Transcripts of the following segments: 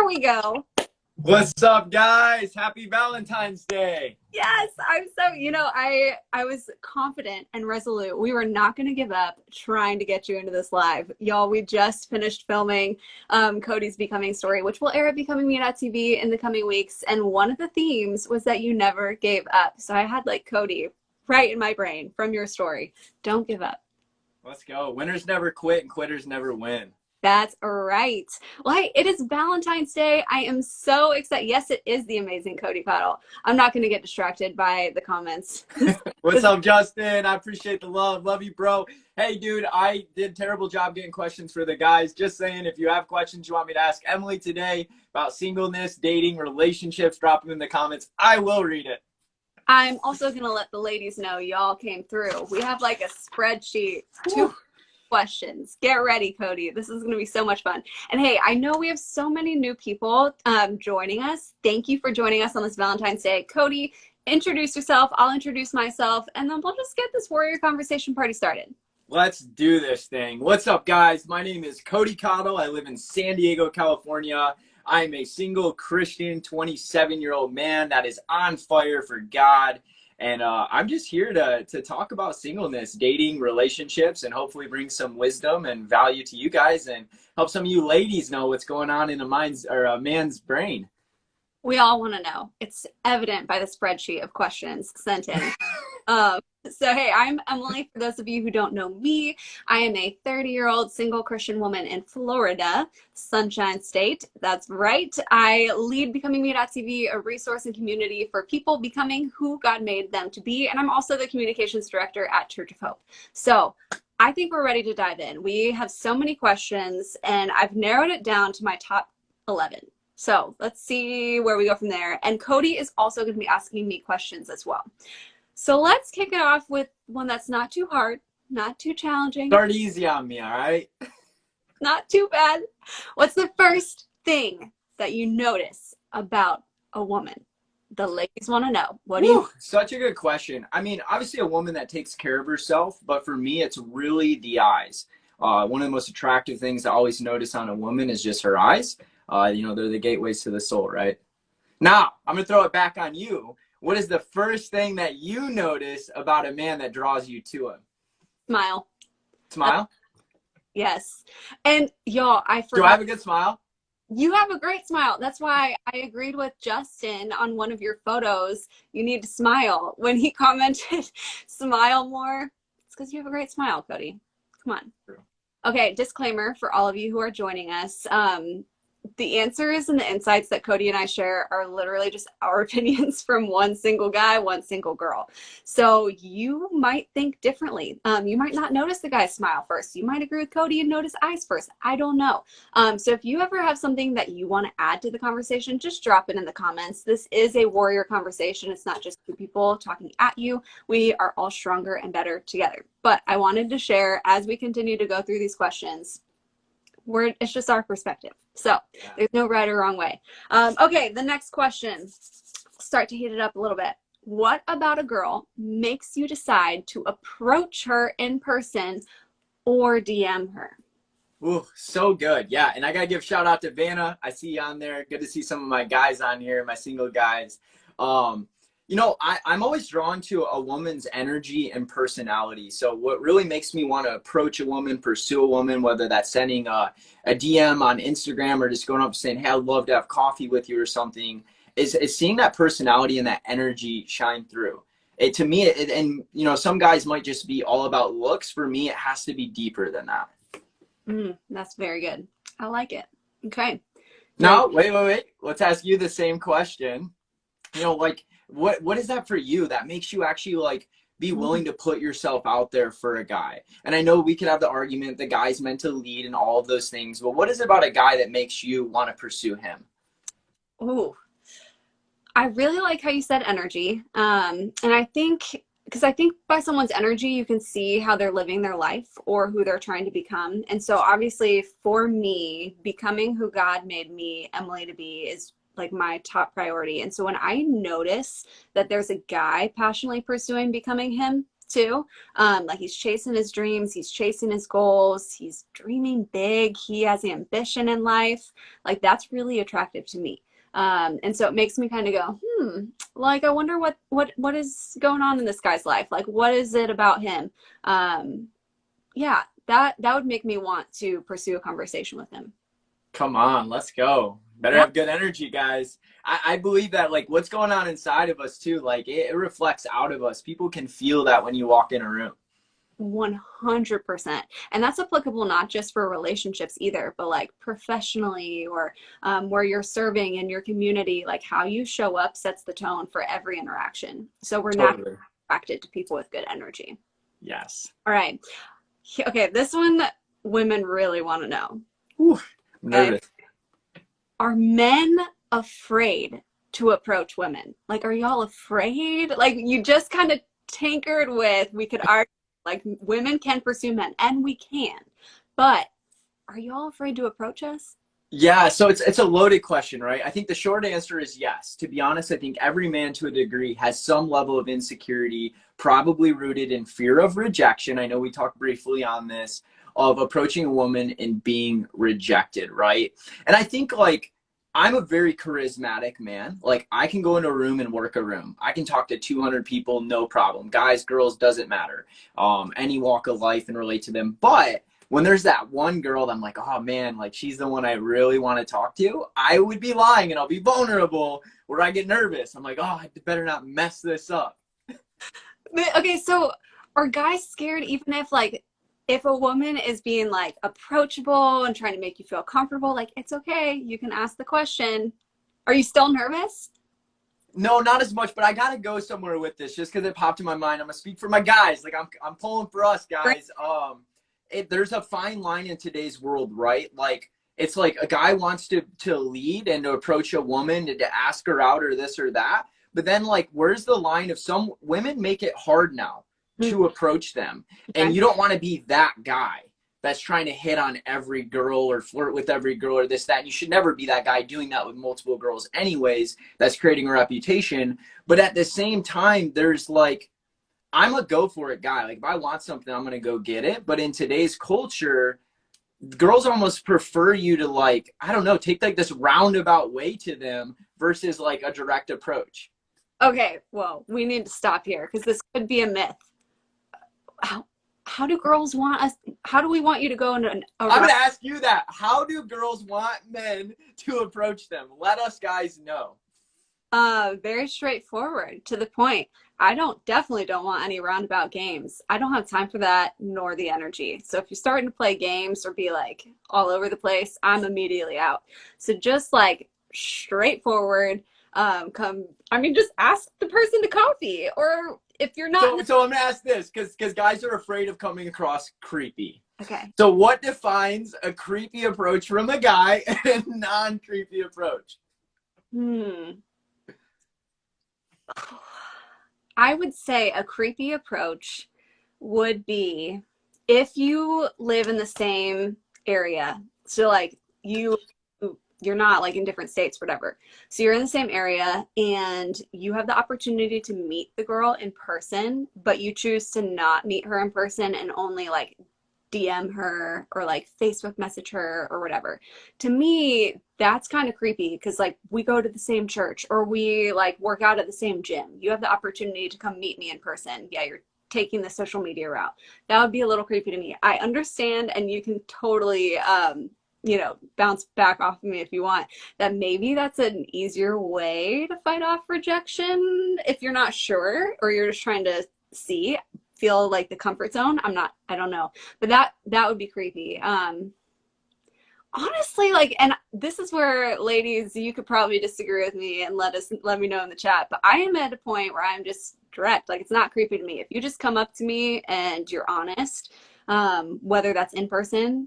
There we go. What's up, guys? Happy Valentine's Day. Yes, I'm so, I was confident and resolute. We were not going to give up trying to get you into this live. Y'all, we just finished filming Cody's Becoming story, which will air at BecomingMeTV in the coming weeks. And one of the themes was that you never gave up. So I had like Cody right in my brain from your story. Don't give up. Let's go. Winners never quit and quitters never win. That's right. Well, hey, it is Valentine's Day. I am so excited. Yes, it is the amazing Cody Cottle. I'm not going to get distracted by the comments. What's up, Justin? I appreciate the love. Love you, bro. Hey, dude, I did a terrible job getting questions for the guys. Just saying, if you have questions you want me to ask Emily today about singleness, dating, relationships, drop them in the comments. I will read it. I'm also going to let the ladies know y'all came through. We have like a spreadsheet. Questions. Get ready, Cody. This is going to be so much fun. And hey, I know we have so many new people joining us. Thank you for joining us on this Valentine's Day. Cody, introduce yourself. I'll introduce myself, and then we'll just get this warrior conversation party started. Let's do this thing. What's up, guys? My name is Cody Cottle. I live in San Diego, California. I am a single Christian 27-year-old man that is on fire for God. And I'm just here to talk about singleness, dating, relationships, and hopefully bring some wisdom and value to you guys and help some of you ladies know what's going on in a man's brain. We all want to know. It's evident by the spreadsheet of questions sent in. So, hey, I'm Emily. For those of you who don't know me, I am a 30-year-old single Christian woman in Florida, Sunshine State. That's right. I lead BecomingMe.TV, a resource and community for people becoming who God made them to be. And I'm also the communications director at Church of Hope. So I think we're ready to dive in. We have so many questions, and I've narrowed it down to my top 11. So let's see where we go from there. And Cody is also going to be asking me questions as well. So let's kick it off with one that's not too hard, not too challenging. Start easy on me, all right? Not too bad. What's the first thing that you notice about a woman? The ladies want to know. What do you? Such a good question. I mean, obviously a woman that takes care of herself, but for me, it's really the eyes. One of the most attractive things I always notice on a woman is just her eyes. They're the gateways to the soul, right? Now, I'm going to throw it back on you. What is the first thing that you notice about a man that draws you to him? Smile. Smile? Yes. And y'all, I forgot. Do I have a good smile? You have a great smile. That's why I agreed with Justin on one of your photos. You need to smile. When he commented, smile more. It's because you have a great smile, Cody. Come on. True. Okay, disclaimer for all of you who are joining us. The answers and the insights that Cody and I share are literally just our opinions from one single guy, one single girl. So you might think differently. You might not notice the guy's smile first. You might agree with Cody and notice eyes first. I don't know. So if you ever have something that you want to add to the conversation, just drop it in the comments. This is a warrior conversation. It's not just two people talking at you. We are all stronger and better together. But I wanted to share as we continue to go through these questions, it's just our perspective. So there's no right or wrong way. Okay, the next question. Start to heat it up a little bit. What about a girl makes you decide to approach her in person or DM her? Ooh, so good. Yeah, and I got to give shout out to Vanna. I see you on there. Good to see some of my guys on here, my single guys. I'm always drawn to a woman's energy and personality. So what really makes me want to approach a woman, pursue a woman, whether that's sending a DM on Instagram or just going up and saying, hey, I'd love to have coffee with you or something, is seeing that personality and that energy shine through. To me, some guys might just be all about looks. For me, it has to be deeper than that. That's very good. I like it. Okay. Now, wait. Let's ask you the same question. What is that for you that makes you actually be willing to put yourself out there for a guy? And I know we could have the argument the guy's meant to lead and all of those things, but what is it about a guy that makes you want to pursue him? Ooh, I really like how you said energy. And I think by someone's energy, you can see how they're living their life or who they're trying to become. And so obviously for me, becoming who God made me, Emily, to be is like my top priority. And so when I notice that there's a guy passionately pursuing becoming him, too. Like he's chasing his dreams, he's chasing his goals, he's dreaming big, he has ambition in life. Like that's really attractive to me. And so it makes me kind of go, like I wonder what is going on in this guy's life? Like what is it about him? Yeah, that would make me want to pursue a conversation with him. Come on, let's go. Better Yeah. have good energy, guys. I believe that like what's going on inside of us too, like it reflects out of us. People can feel that when you walk in a room. 100%. And that's applicable not just for relationships either, but like professionally or where you're serving in your community, like how you show up sets the tone for every interaction. So we're Totally. not attracted to people with good energy. Yes. All right. Okay, this one women really want to know. Whew, I'm nervous. Are men afraid to approach women? Like, are y'all afraid? Like, you just kind of tinkered with, we could argue, like, women can pursue men, and we can. But are y'all afraid to approach us? Yeah, so it's a loaded question, right? I think the short answer is yes. To be honest, I think every man to a degree has some level of insecurity, probably rooted in fear of rejection. I know we talked briefly on this, of approaching a woman and being rejected, right? And I think like I'm a very charismatic man. Like I can go into a room and work a room. I can talk to 200 people, no problem. Guys, girls, doesn't matter. Any walk of life and relate to them. But when there's that one girl that I'm like, oh man, like she's the one I really want to talk to, I would be lying and I'll be vulnerable where I get nervous. I'm like, oh, I better not mess this up. Okay, so are guys scared even if like if a woman is being like approachable and trying to make you feel comfortable, like it's okay, you can ask the question. Are you still nervous? No, not as much, but I gotta go somewhere with this just because it popped in my mind. I'm gonna speak for my guys. Like I'm pulling for us guys. There's a fine line in today's world, right? Like it's like a guy wants to lead and to approach a woman and to ask her out or this or that. But then like where's the line of some women make it hard now to approach them. And you don't want to be that guy that's trying to hit on every girl or flirt with every girl or this, that. And you should never be that guy doing that with multiple girls anyways. That's creating a reputation. But at the same time, there's like, I'm a go for it guy. Like if I want something, I'm going to go get it. But in today's culture, girls almost prefer you to like, I don't know, take like this roundabout way to them versus like a direct approach. Okay, well, we need to stop here because this could be a myth. How do girls want us? How do we want you to go into I'm going to ask you that. How do girls want men to approach them? Let us guys know. Very straightforward, to the point. I definitely don't want any roundabout games. I don't have time for that, nor the energy. So if you're starting to play games or be like all over the place, I'm immediately out. So just like straightforward, just ask the person to coffee, or if you're not. So I'm gonna ask this because guys are afraid of coming across creepy. Okay. So what defines a creepy approach from a guy and a non-creepy approach? I would say a creepy approach would be if you live in the same area. So like you're not like in different states, whatever. So you're in the same area and you have the opportunity to meet the girl in person, but you choose to not meet her in person and only like DM her or like Facebook message her or whatever. To me, that's kind of creepy because like we go to the same church or we like work out at the same gym. You have the opportunity to come meet me in person. Yeah, you're taking the social media route. That would be a little creepy to me. I understand, and you can totally bounce back off of me if you want, that maybe that's an easier way to fight off rejection if you're not sure or you're just trying to feel like the comfort zone. I don't know, but that would be creepy. Honestly, like, and this is where, ladies, you could probably disagree with me and let me know in the chat, but I am at a point where I'm just direct. Like, it's not creepy to me if you just come up to me and you're honest, whether that's in person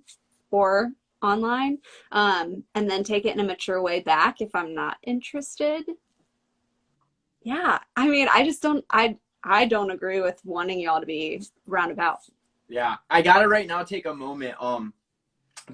or online, and then take it in a mature way back if I'm not interested. Yeah, I mean, I don't agree with wanting y'all to be roundabout. Yeah, I gotta right now take a moment. I've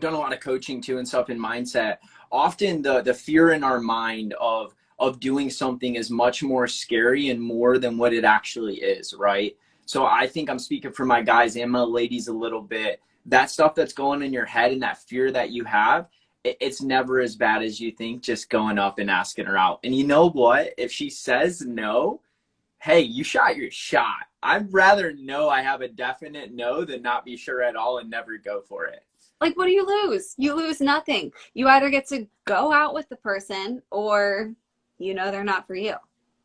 done a lot of coaching too and stuff in mindset. Often the fear in our mind of doing something is much more scary and more than what it actually is, right? So I think I'm speaking for my guys and my ladies a little bit. That stuff that's going in your head and that fear that you have, it's never as bad as you think, just going up and asking her out. And you know what? If she says no, hey, you shot your shot. I'd rather know I have a definite no than not be sure at all and never go for it. Like, what do you lose? You lose nothing. You either get to go out with the person or, they're not for you.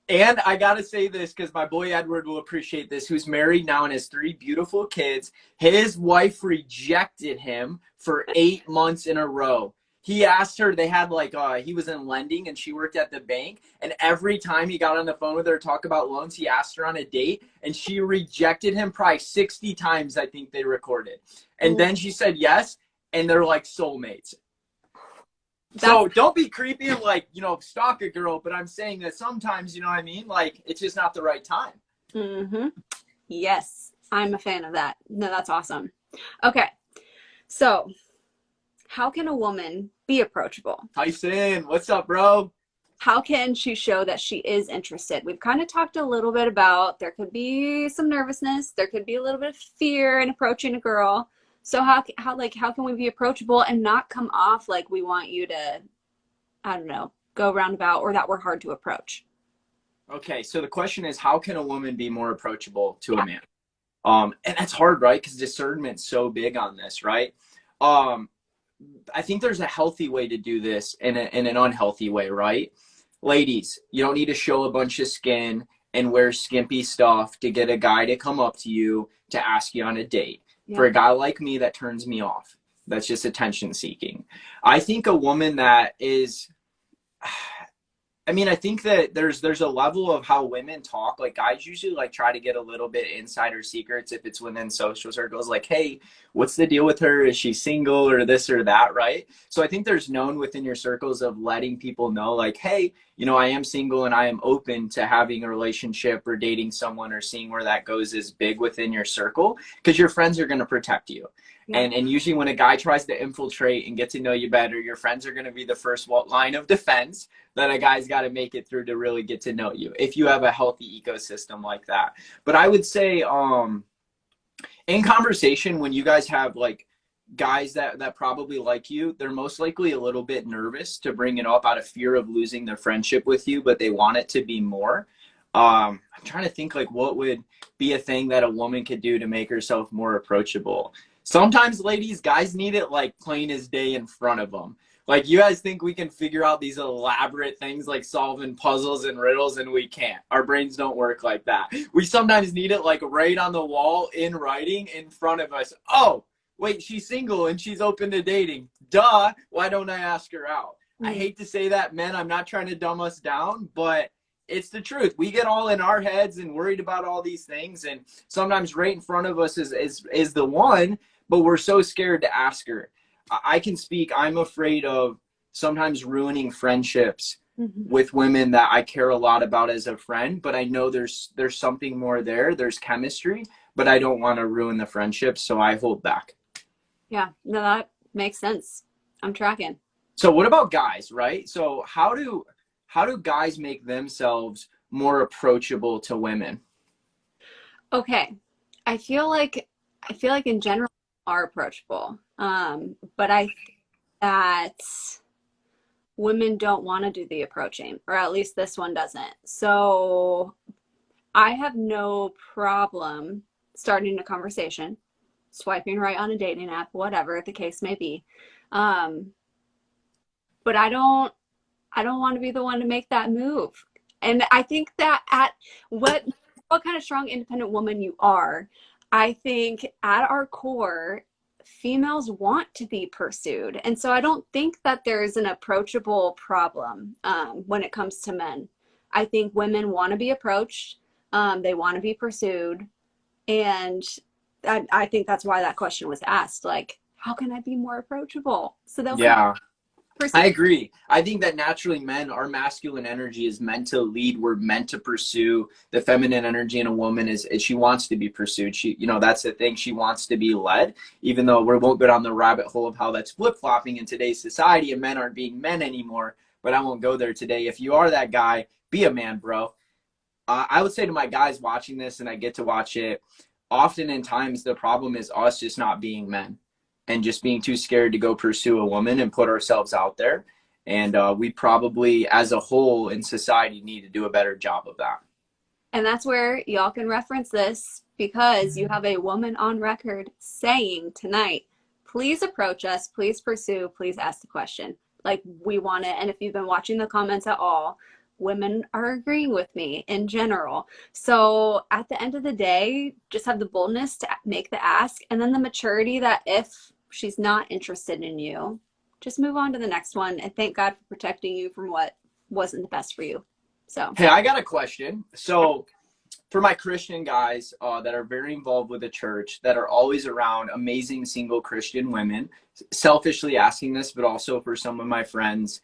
And I got to say this because my boy Edward will appreciate this, who's married now and has 3 beautiful kids. His wife rejected him for 8 months in a row. He asked her, they had he was in lending and she worked at the bank. And every time he got on the phone with her to talk about loans, he asked her on a date and she rejected him probably 60 times, I think they recorded. And then she said yes, and they're like soulmates. So don't be creepy and stalk a girl, but I'm saying that sometimes, you know what I mean? Like, it's just not the right time. Mm-hmm. Yes, I'm a fan of that. No, that's awesome. Okay, so how can a woman be approachable? Tyson, what's up, bro? How can she show that she is interested? We've kind of talked a little bit about there could be some nervousness, there could be a little bit of fear in approaching a girl. So how can we be approachable and not come off like we want you to, I don't know, go roundabout or that we're hard to approach? Okay, so the question is, how can a woman be more approachable to a man? And that's hard, right? Because discernment's so big on this, right? I think there's a healthy way to do this and an unhealthy way, right? Ladies, you don't need to show a bunch of skin and wear skimpy stuff to get a guy to come up to you to ask you on a date. Yeah. For a guy like me, that turns me off. That's just attention seeking. I think a woman that is, I think that there's a level of how women talk. Like, guys usually try to get a little bit insider secrets if it's within social circles. Like, hey, what's the deal with her? Is she single or this or that, right? So I think there's known within your circles of letting people know, like, hey, I am single and I am open to having a relationship or dating someone or seeing where that goes is big within your circle, because your friends are going to protect you. Yeah. And usually when a guy tries to infiltrate and get to know you better, your friends are going to be the first line of defense that a guy's got to make it through to really get to know you, if you have a healthy ecosystem like that. But I would say in conversation, when you guys have guys that probably like you, they're most likely a little bit nervous to bring it up out of fear of losing their friendship with you, but they want it to be more. I'm trying to think what would be a thing that a woman could do to make herself more approachable. Sometimes, ladies, guys need it plain as day in front of them. You guys think we can figure out these elaborate things like solving puzzles and riddles, and we can't. Our brains don't work like that. We sometimes need it right on the wall in writing in front of us. Oh, wait, she's single and she's open to dating. Duh, why don't I ask her out? I hate to say that, men. I'm not trying to dumb us down, but it's the truth. We get all in our heads and worried about all these things, and sometimes right in front of us is the one, but we're so scared to ask her. I can speak. I'm afraid of sometimes ruining friendships with women that I care a lot about as a friend, but I know there's something more there. There's chemistry, but I don't want to ruin the friendship, so I hold back. Yeah, no, that makes sense. I'm tracking. So what about guys, right? So how do guys make themselves more approachable to women? Okay. I feel like in general are approachable. But I think that women don't want to do the approaching, or at least this one doesn't. So I have no problem starting a conversation, swiping right on a dating app, whatever the case may be. But I don't want to be the one to make that move. And I think that at what kind of strong, independent woman you are, I think at our core, females want to be pursued. And so I don't think that there's an approachable problem when it comes to men. I think women want to be approached. They want to be pursued. And I think that's why that question was asked. How can I be more approachable? So they'll I agree. I think that naturally men, our masculine energy is meant to lead. We're meant to pursue. The feminine energy in a woman is she wants to be pursued. She, that's the thing. She wants to be led, even though we won't go down the rabbit hole of how that's flip-flopping in today's society and men aren't being men anymore. But I won't go there today. If you are that guy, be a man, bro. I would say to my guys watching this, and I get to watch it, often in times the problem is us just not being men and just being too scared to go pursue a woman and put ourselves out there. And we probably, as a whole in society, need to do a better job of that. And that's where y'all can reference this because you have a woman on record saying tonight, please approach us, please pursue, please ask the question. Like, we want it. And if you've been watching the comments at all, women are agreeing with me in general. So at the end of the day, just have the boldness to make the ask, and then the maturity that if she's not interested in you, just move on to the next one and thank God for protecting you from what wasn't the best for you. So, hey, I got a question. So for my Christian guys that are very involved with the church, that are always around amazing single Christian women, selfishly asking this, but also for some of my friends,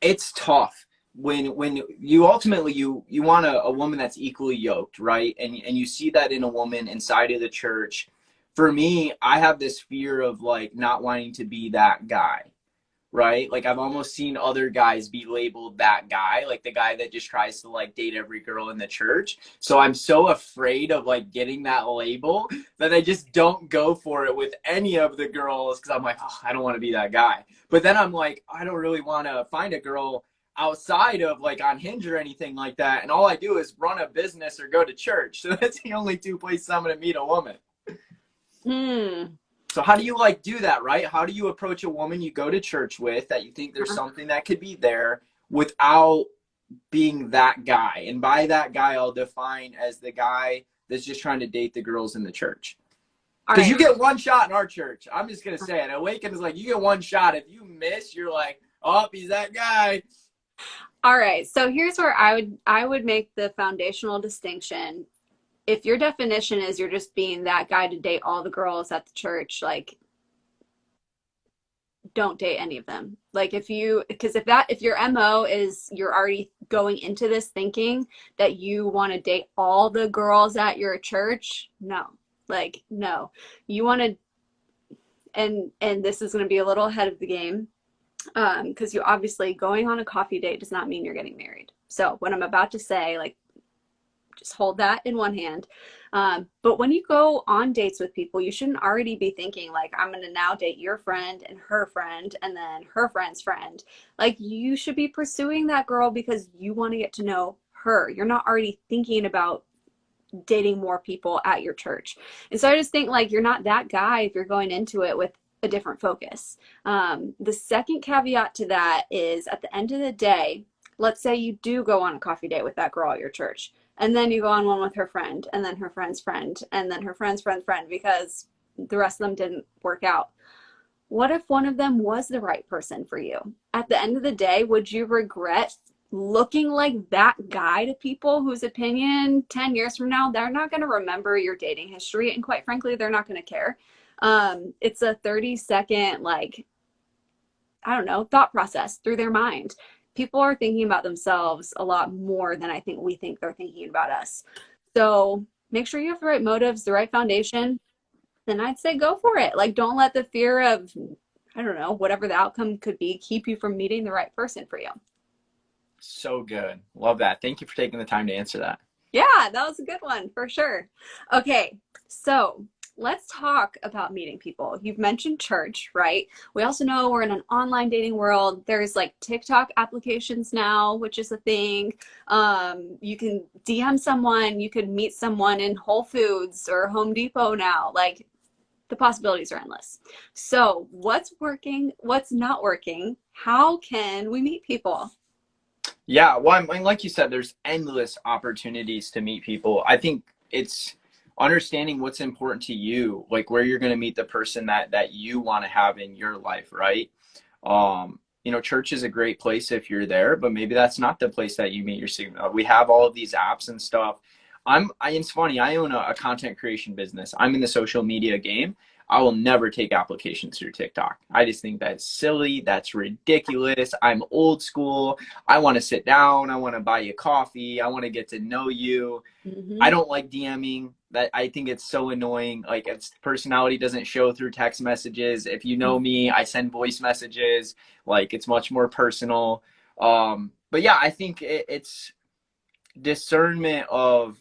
it's tough when you ultimately you want a woman that's equally yoked, right? And you see that in a woman inside of the church. For me, I have this fear of like not wanting to be that guy, right? Like I've almost seen other guys be labeled that guy, like the guy that just tries to like date every girl in the church. So I'm so afraid of like getting that label that I just don't go for it with any of the girls, because I'm like, oh, I don't want to be that guy. But then I'm like, I don't really want to find a girl outside of like on Hinge or anything like that, and all I do is run a business or go to church. So that's the only two places I'm going to meet a woman. So how do you like do that, right? How do you approach a woman you go to church with that you think there's something that could be there without being that guy? And by that guy, I'll define as the guy that's just trying to date the girls in the church. Because you get one shot in our church. I'm just going to say it. Awaken is like, you get one shot. If you miss, you're like, oh, he's that guy. all right. So here's where I would make the foundational distinction. If your definition is you're just being that guy to date all the girls at the church, like, don't date any of them. Like because if your MO is you're already going into this thinking that you want to date all the girls at your church, no. Like, no. You want to, and this is going to be a little ahead of the game. Because you obviously going on a coffee date does not mean you're getting married. So what I'm about to say, like, just hold that in one hand. But when you go on dates with people, you shouldn't already be thinking like, I'm going to now date your friend and then her friend's friend. Like, you should be pursuing that girl because you want to get to know her. You're not already thinking about dating more people at your church. And so I just think like you're not that guy if you're going into it with a different focus. The second caveat to that is at the end of the day, let's say you do go on a coffee date with that girl at your church, and then you go on one with her friend, and then her friend's friend, and then her friend's friend because the rest of them didn't work out. What if one of them was the right person for you? At the end of the day, would you regret looking like that guy to people whose opinion 10 years from now, they're not going to remember your dating history, and quite frankly, they're not going to care. It's a 30-second, like, I don't know, thought process through their mind. People are thinking about themselves a lot more than I think we think they're thinking about us. So make sure you have the right motives, the right foundation. Then I'd say go for it. Like, don't let the fear of, I don't know, whatever the outcome could be, keep you from meeting the right person for you. So good. Love that. Thank you for taking the time to answer that. Yeah, that was a good one for sure. Okay, so let's talk about meeting people. You've mentioned church, right? We also know we're in an online dating world. There's like TikTok applications now, which is a thing. You can DM someone, you could meet someone in Whole Foods or Home Depot now. Like, the possibilities are endless. So what's working? What's not working? How can we meet people? Yeah, well, I mean, like you said, there's endless opportunities to meet people. I think it's understanding what's important to you, like where you're going to meet the person that you want to have in your life, right? Church is a great place if you're there, but maybe that's not the place that you meet your significant. We have all of these apps and stuff. It's funny. I own a content creation business. I'm in the social media game. I will never take applications through TikTok. I just think that's silly. That's ridiculous. I'm old school. I want to sit down. I want to buy you coffee. I want to get to know you. I don't like DMing. That I think it's so annoying. Like, its personality doesn't show through text messages. If you know me, I send voice messages. Like, it's much more personal. But yeah, I think discernment of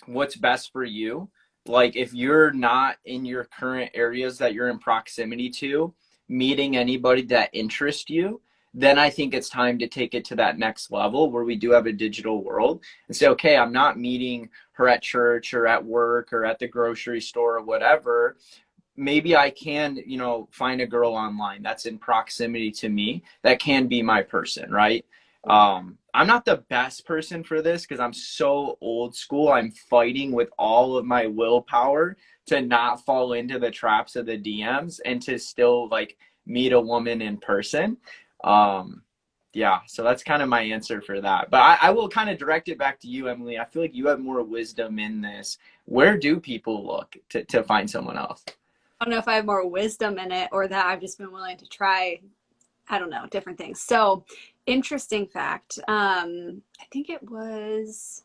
what's best for you. Like if you're not in your current areas that you're in proximity to, meeting anybody that interests you, then I think it's time to take it to that next level where we do have a digital world and say, okay, I'm not meeting her at church or at work or at the grocery store or whatever. Maybe I can, find a girl online that's in proximity to me that can be my person, right? I'm not the best person for this because I'm so old school. I'm fighting with all of my willpower to not fall into the traps of the DMs and to still like meet a woman in person. Um, yeah, so that's kind of my answer for that. But I will kind of direct it back to you, Emily. I feel like you have more wisdom in this. Where do people look to find someone else? I don't know if I have more wisdom in it or that I've just been willing to try, I don't know, different things. So, interesting fact. I think it was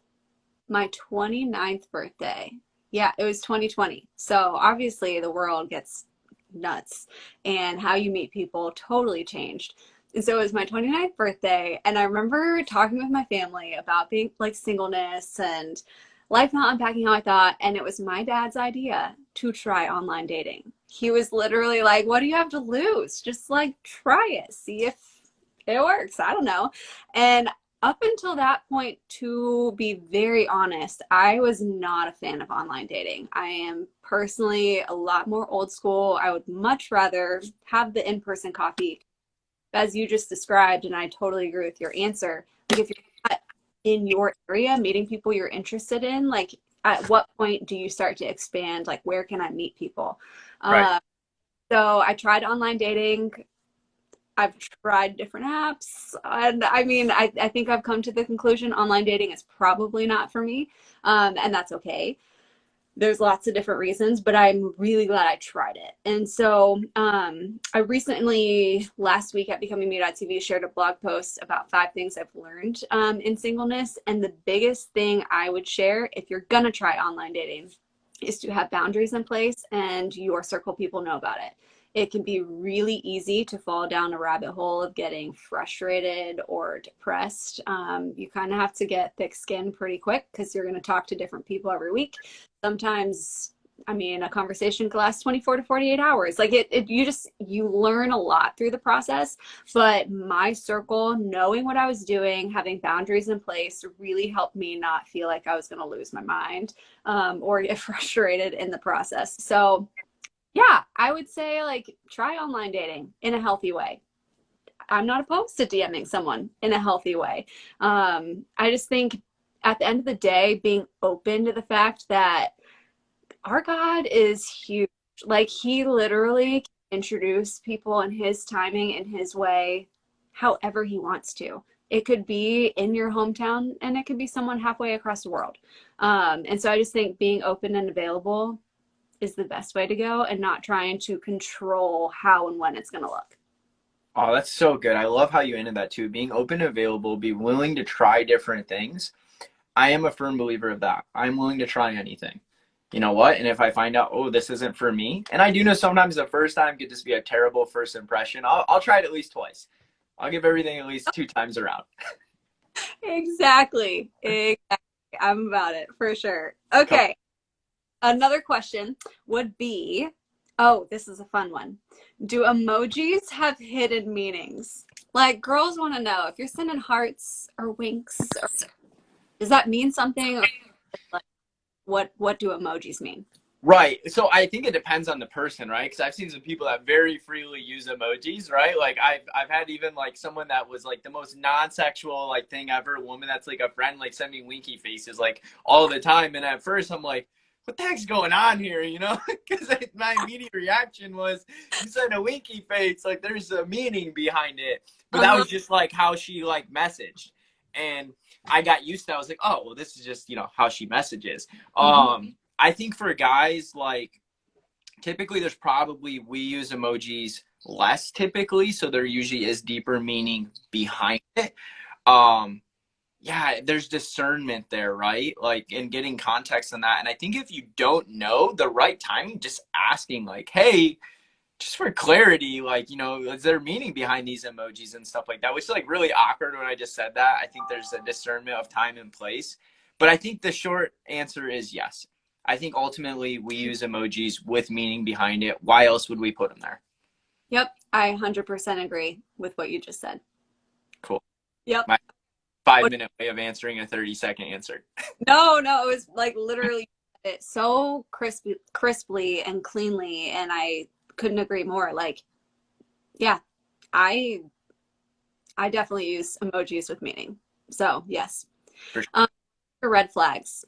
my 29th birthday. Yeah, it was 2020. So, obviously, the world gets nuts and how you meet people totally changed. And so it was my 29th birthday, and I remember talking with my family about being like singleness and life not unpacking how I thought. And it was my dad's idea to try online dating. He was literally like, what do you have to lose? Just like try it, see if it works. I don't know. And up until that point, to be very honest, I was not a fan of online dating. I am personally a lot more old school. I would much rather have the in-person coffee, as you just described, and I totally agree with your answer. Like if you're not in your area meeting people you're interested in, like at what point do you start to expand? Like where can I meet people? Right. Uh, so I tried online dating. I've tried different apps, and I mean, I think I've come to the conclusion online dating is probably not for me, and that's okay. There's lots of different reasons, but I'm really glad I tried it. And so I recently, last week at BecomingMeTV, shared a blog post about 5 things I've learned in singleness. And the biggest thing I would share if you're going to try online dating is to have boundaries in place and your circle people know about it. It can be really easy to fall down a rabbit hole of getting frustrated or depressed. You kind of have to get thick skin pretty quick because you're going to talk to different people every week. Sometimes, I mean, a conversation can last 24 to 48 hours. Like you learn a lot through the process. But my circle, knowing what I was doing, having boundaries in place really helped me not feel like I was going to lose my mind or get frustrated in the process. So yeah, I would say like try online dating in a healthy way. I'm not opposed to DMing someone in a healthy way. I just think at the end of the day, being open to the fact that our God is huge. Like he literally can introduce people in his timing, in his way, however he wants to. It could be in your hometown and it could be someone halfway across the world. And so I just think being open and available is the best way to go and not trying to control how and when it's going to look. Oh, that's so good. I love how you ended that too. Being open and available, be willing to try different things. I am a firm believer of that. I'm willing to try anything. You know what? And if I find out, oh, this isn't for me, and I do know sometimes the first time could just be a terrible first impression, I'll try it at least twice. I'll give everything at least 2 times around. Exactly. Exactly. I'm about it for sure. Come Okay. Another question would be, oh, this is a fun one. Do emojis have hidden meanings? Like girls want to know if you're sending hearts or winks, or does that mean something? Or like what do emojis mean? Right. So I think it depends on the person, right? Because I've seen some people that very freely use emojis, right? Like I've had even like someone that was like the most non-sexual like thing ever, a woman that's like a friend, like send me winky faces like all the time. And at first I'm like, what the heck's going on here? Because my immediate reaction was, you said a winky face, like there's a meaning behind it. But that Uh-huh. was just like how she like messaged. And I got used to that. I was like, oh, well, this is just, how she messages. Mhm. I think for guys, like typically we use emojis less typically, so there usually is deeper meaning behind it. Um, yeah, there's discernment there, right? Like in getting context on that. And I think if you don't know the right timing, just asking like, hey, just for clarity, like, you know, is there meaning behind these emojis and stuff like that? Which is like really awkward when I just said that. I think there's a discernment of time and place. But I think the short answer is yes. I think ultimately we use emojis with meaning behind it. Why else would we put them there? Yep, I 100% agree with what you just said. Cool. Yep. My 5-minute way of answering a 30-second answer. No, no, it was like literally it so crisply and cleanly, and I couldn't agree more. Like, yeah, I I definitely use emojis with meaning. So yes. For sure. Red flags.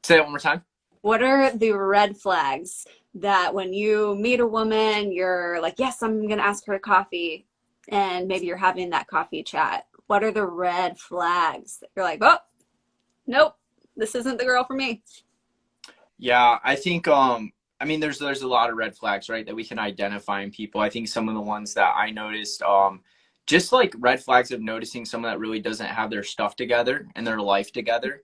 Say that one more time. What are the red flags that when you meet a woman, you're like, yes, I'm gonna ask her to coffee, and maybe you're having that coffee chat. What are the red flags? You're like, oh, nope, this isn't the girl for me. Yeah, I think I mean there's a lot of red flags, right, that we can identify in people. I think some of the ones that I noticed, just like red flags of noticing someone that really doesn't have their stuff together and their life together.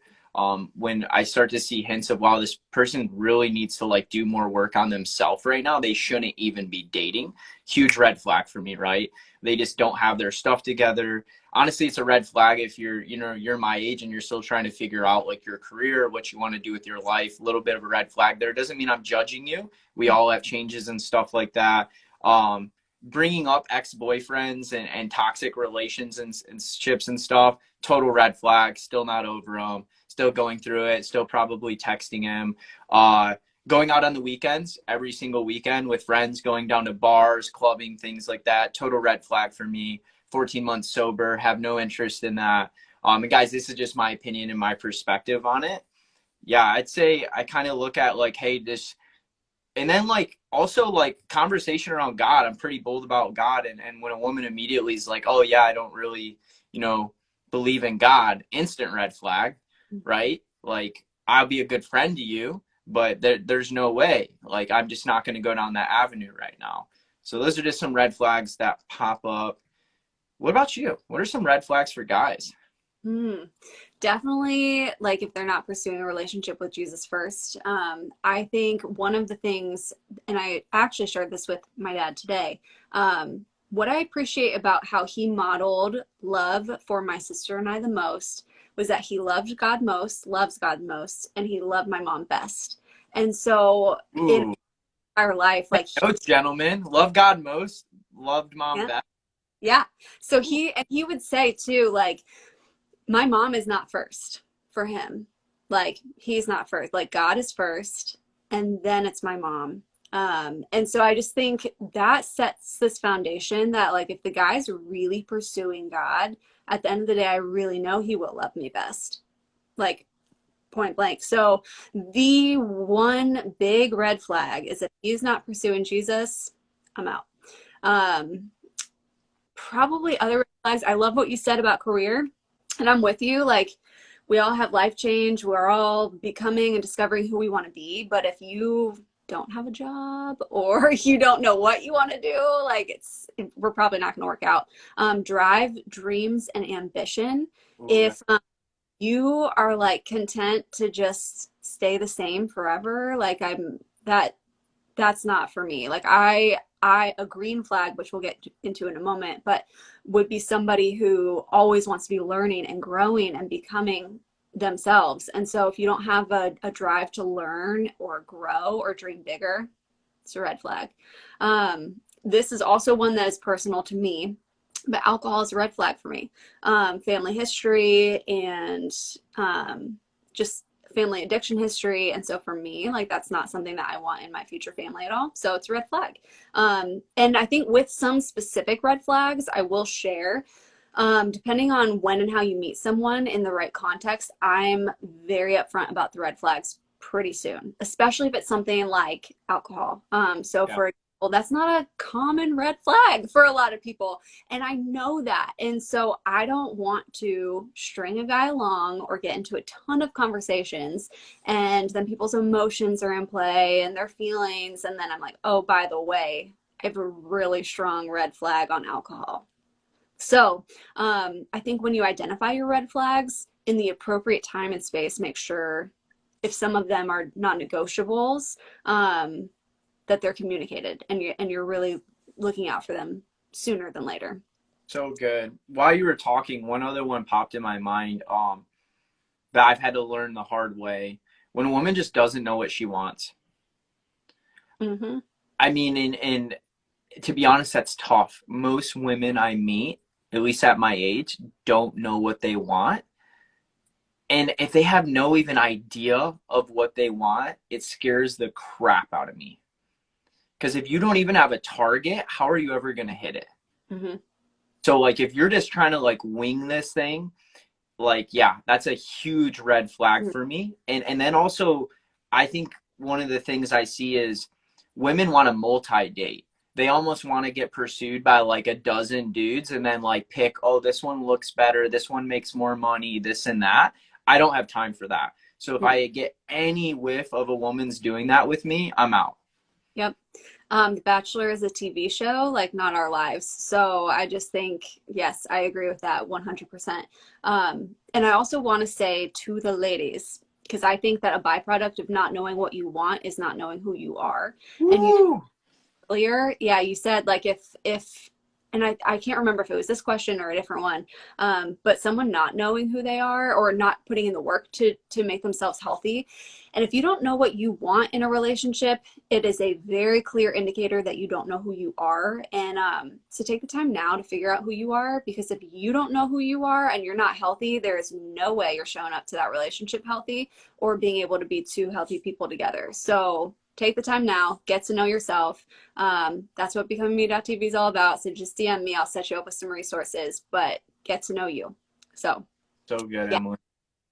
When I start to see hints of, wow, this person really needs to like do more work on themselves right now. They shouldn't even be dating. Huge red flag for me, right? They just don't have their stuff together. Honestly, it's a red flag if you're, you know, you're my age and you're still trying to figure out like your career, what you want to do with your life. A little bit of a red flag there. Doesn't mean I'm judging you. We all have changes and stuff like that. Bringing up ex-boyfriends and toxic relations and ships and stuff, total red flag. Still not over them. Still going through it. Still probably texting him. Going out on the weekends, every single weekend with friends, going down to bars, clubbing, things like that. Total red flag for me. 14 months sober, have no interest in that. And guys, this is just my opinion and my perspective on it. Yeah, I'd say I kind of look at like, hey, this, and then like also like conversation around God. I'm pretty bold about God. And when a woman immediately is like, oh yeah, I don't really, you know, believe in God, instant red flag, right? Like, I'll be a good friend to you, but there's no way. Like, I'm just not going to go down that avenue right now. So those are just some red flags that pop up. What about you? What are some red flags for guys? Hmm. Definitely, like if they're not pursuing a relationship with Jesus first. I think one of the things, and I actually shared this with my dad today, what I appreciate about how he modeled love for my sister and I the most was that he loved God most, loves God most, and he loved my mom best. And so in Ooh, our life, like, notes, gentlemen. Love God most, loved mom yeah, best. yeah. So he would say too, like, my mom is not first for him. Like, he's not first. Like, God is first, and then it's my mom. And so I just think that sets this foundation that, like, if the guy's really pursuing God, at the end of the day, I really know he will love me best. Like, point blank. So the one big red flag is if he's not pursuing Jesus, I'm out. Um, Probably other red flags. I love what you said about career. And I'm with you. Like, we all have life change. We're all becoming and discovering who we want to be. But if you don't have a job or you don't know what you want to do, like, we're probably not going to work out. Drive, dreams, and ambition. Ooh, If you are like content to just stay the same forever, like that's not for me. Like, a green flag, which we'll get into in a moment, but would be somebody who always wants to be learning and growing and becoming themselves. And so if you don't have a drive to learn or grow or dream bigger, it's a red flag. This is also one that is personal to me, but alcohol is a red flag for me. Family history and just family addiction history. And so for me, like, that's not something that I want in my future family at all. So it's a red flag. And I think with some specific red flags, I will share, depending on when and how you meet someone in the right context, I'm very upfront about the red flags pretty soon, especially if it's something like alcohol. So yeah. for example, that's not a common red flag for a lot of people. And I know that. And so I don't want to string a guy along or get into a ton of conversations. And then people's emotions are in play and their feelings. And then I'm like, oh, by the way, I have a really strong red flag on alcohol. So I think when you identify your red flags in the appropriate time and space, make sure if some of them are non-negotiables, that they're communicated, and you're really looking out for them sooner than later. So good. While you were talking, one other one popped in my mind, that I've had to learn the hard way. When a woman just doesn't know what she wants. Mm-hmm. I mean, and to be honest, that's tough. Most women I meet, at least at my age, don't know what they want. And if they have no even idea of what they want, it scares the crap out of me. Because if you don't even have a target, how are you ever going to hit it? Mm-hmm. So like if you're just trying to like wing this thing, like yeah, that's a huge red flag for me. And then also I think one of the things I see is women want to multi-date. They almost want to get pursued by like a dozen dudes and then like pick, oh, this one looks better, this one makes more money, this and that. I don't have time for that. So if I get any whiff of a woman's doing that with me, I'm out. Yep. The Bachelor is a TV show, like not our lives. So I just think, yes, I agree with that 100%. And I also want to say to the ladies, because I think that a byproduct of not knowing what you want is not knowing who you are. Woo! And you earlier, yeah, you said like if and I can't remember if it was this question or a different one, but someone not knowing who they are or not putting in the work to make themselves healthy. And if you don't know what you want in a relationship, it is a very clear indicator that you don't know who you are. And so take the time now to figure out who you are, because if you don't know who you are and you're not healthy, there is no way you're showing up to that relationship healthy or being able to be two healthy people together. So take the time now, get to know yourself. That's what BecomingMe.tv is all about. So just DM me, I'll set you up with some resources, but get to know you. So good, yeah. Emily.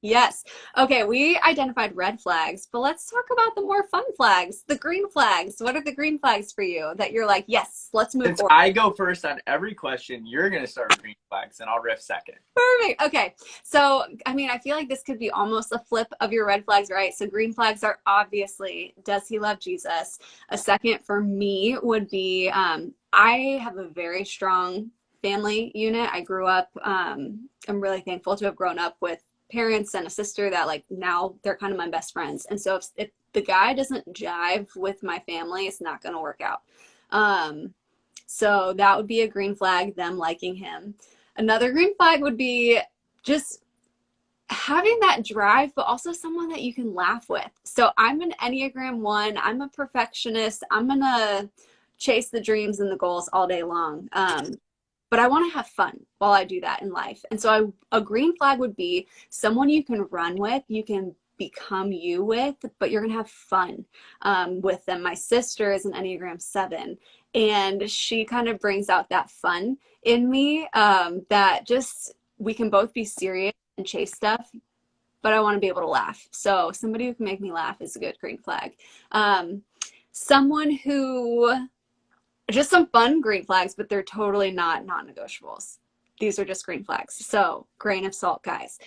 Yes. Okay, we identified red flags, but let's talk about the more fun flags, the green flags. What are the green flags for you that you're like, yes, let's move Since forward? I go first on every question, you're going to start with green flags and I'll riff second. Perfect. Okay. So, I mean, I feel like this could be almost a flip of your red flags, right? So green flags are obviously, does he love Jesus? A second for me would be, I have a very strong family unit. I grew up, I'm really thankful to have grown up with parents and a sister that like now they're kind of my best friends. And so if the guy doesn't jive with my family, it's not going to work out. So that would be a green flag, them liking him. Another green flag would be just having that drive, but also someone that you can laugh with. So I'm an Enneagram 1. I'm a perfectionist. I'm going to chase the dreams and the goals all day long. But I want to have fun while I do that in life. And so a green flag would be someone you can run with, you can become you with, but you're going to have fun with them. My sister is an Enneagram 7, and she kind of brings out that fun in me, that just we can both be serious and chase stuff, but I want to be able to laugh. So somebody who can make me laugh is a good green flag. Someone who, just some fun green flags, but they're totally not non-negotiables. These are just green flags. So grain of salt, guys.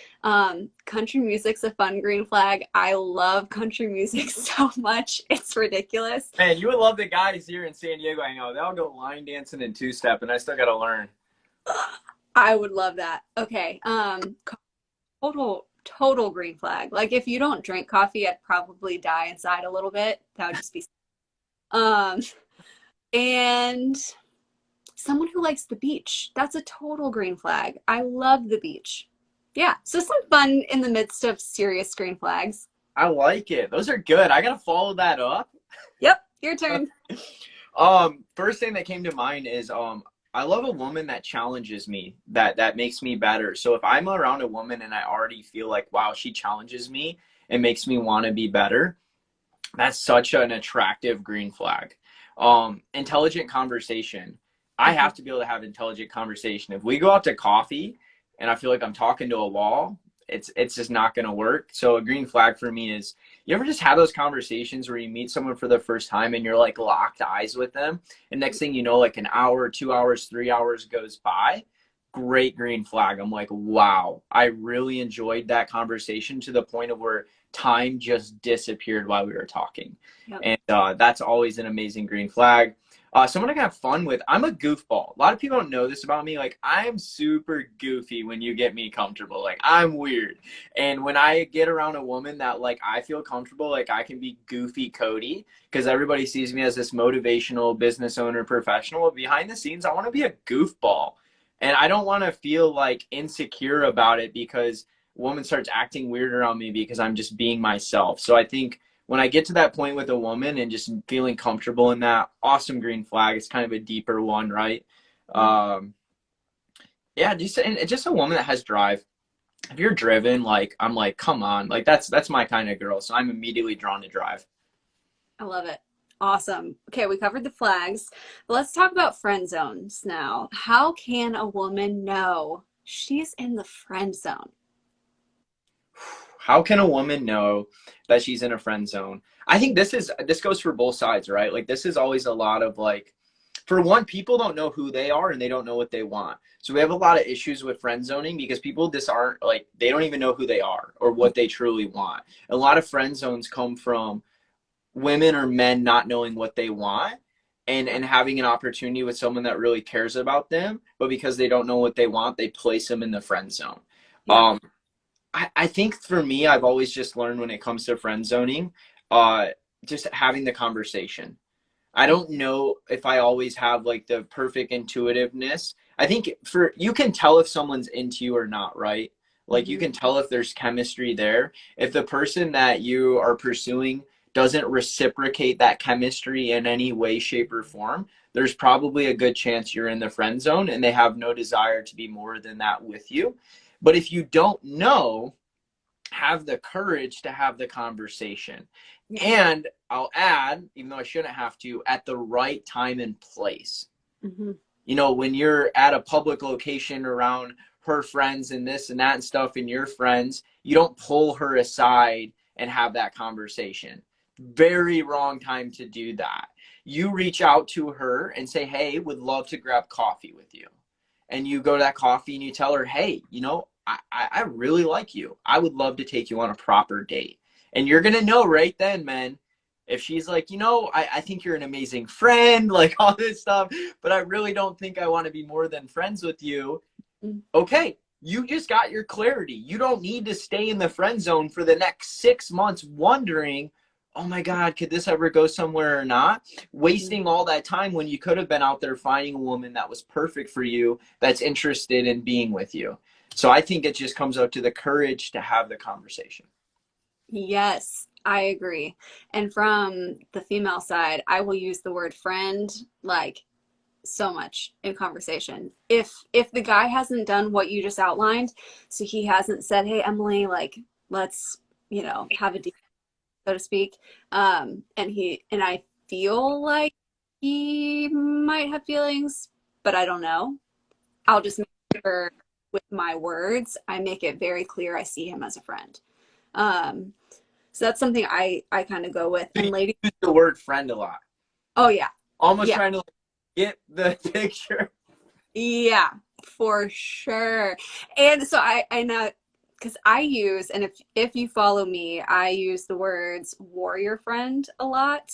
Country music's a fun green flag. I love country music so much. It's ridiculous. Man, you would love the guys here in San Diego. I know they'll go line dancing and two-step, and I still got to learn. I would love that. Okay. Total green flag. Like if you don't drink coffee, I'd probably die inside a little bit. That would just be, and someone who likes the beach. That's a total green flag. I love the beach. Yeah. So some fun in the midst of serious green flags. I like it. Those are good. I got to follow that up. Yep. Your turn. First thing that came to mind is, I love a woman that challenges me, that makes me better. So if I'm around a woman and I already feel like, wow, she challenges me and makes me want to be better, that's such an attractive green flag. Intelligent conversation. I have to be able to have intelligent conversation. If we go out to coffee and I feel like I'm talking to a wall, it's just not going to work. So a green flag for me is, you ever just have those conversations where you meet someone for the first time and you're like locked eyes with them, and next thing you know, like an hour, 2 hours, 3 hours goes by? Great green flag. I'm like, wow, I really enjoyed that conversation to the point of where time just disappeared while we were talking. Yep. And that's always an amazing green flag. someone I can have fun with. I'm a goofball. A lot of people don't know this about me. Like, I'm super goofy when you get me comfortable. Like, I'm weird. And when I get around a woman that, like, I feel comfortable, like, I can be goofy Cody, because everybody sees me as this motivational business owner professional. Behind the scenes, I want to be a goofball. And I don't want to feel, like, insecure about it because a woman starts acting weird around me because I'm just being myself. So I think when I get to that point with a woman and just feeling comfortable in that, awesome green flag. It's kind of a deeper one, right? Um, yeah, just a woman that has drive. If you're driven, like, I'm like, come on, like that's my kind of girl. So I'm immediately drawn to drive. I love it. Awesome. Okay, we covered the flags, but let's talk about friend zones now. How can a woman know she's in the friend zone? How can a woman know that she's in a friend zone? I think this goes for both sides, right? Like, this is always a lot of, like, for one, people don't know who they are and they don't know what they want. So we have a lot of issues with friend zoning because people just aren't, like, they don't even know who they are or what they truly want. A lot of friend zones come from women or men not knowing what they want and having an opportunity with someone that really cares about them, but because they don't know what they want, they place them in the friend zone. Yeah. Um, I think for me, I've always just learned when it comes to friend zoning, uh, just having the conversation. I don't know if I always have, like, the perfect intuitiveness. I think you can tell if someone's into you or not, right? Like, you Mm-hmm. can tell if there's chemistry there. If the person that you are pursuing doesn't reciprocate that chemistry in any way, shape, or form, there's probably a good chance you're in the friend zone and they have no desire to be more than that with you. But if you don't know, have the courage to have the conversation. Yeah. And I'll add, even though I shouldn't have to, at the right time and place. Mm-hmm. You know, when you're at a public location around her friends and this and that and stuff and your friends, you don't pull her aside and have that conversation. Very wrong time to do that. You reach out to her and say, hey, would love to grab coffee with you. And you go to that coffee and you tell her, hey, you know, I really like you. I would love to take you on a proper date. And you're going to know right then, man, if she's like, you know, I think you're an amazing friend, like all this stuff, but I really don't think I want to be more than friends with you. Okay, you just got your clarity. You don't need to stay in the friend zone for the next 6 months wondering, oh my God, could this ever go somewhere or not? Mm-hmm. Wasting all that time when you could have been out there finding a woman that was perfect for you, that's interested in being with you. So I think it just comes up to the courage to have the conversation. Yes, I agree. And from the female side, I will use the word friend like so much in conversation. If the guy hasn't done what you just outlined, so he hasn't said, "Hey, Emily, like let's, have a deal," so to speak. And I feel like he might have feelings, but I don't know. I'll just make sure with my words, I make it very clear I see him as a friend. Um, so that's something I kind of go with. So you And ladies, use the word friend a lot, oh yeah, almost yeah, trying to, like, get the picture. yeah, for sure. And so I know because I use, and if you follow me, I use the words warrior friend a lot.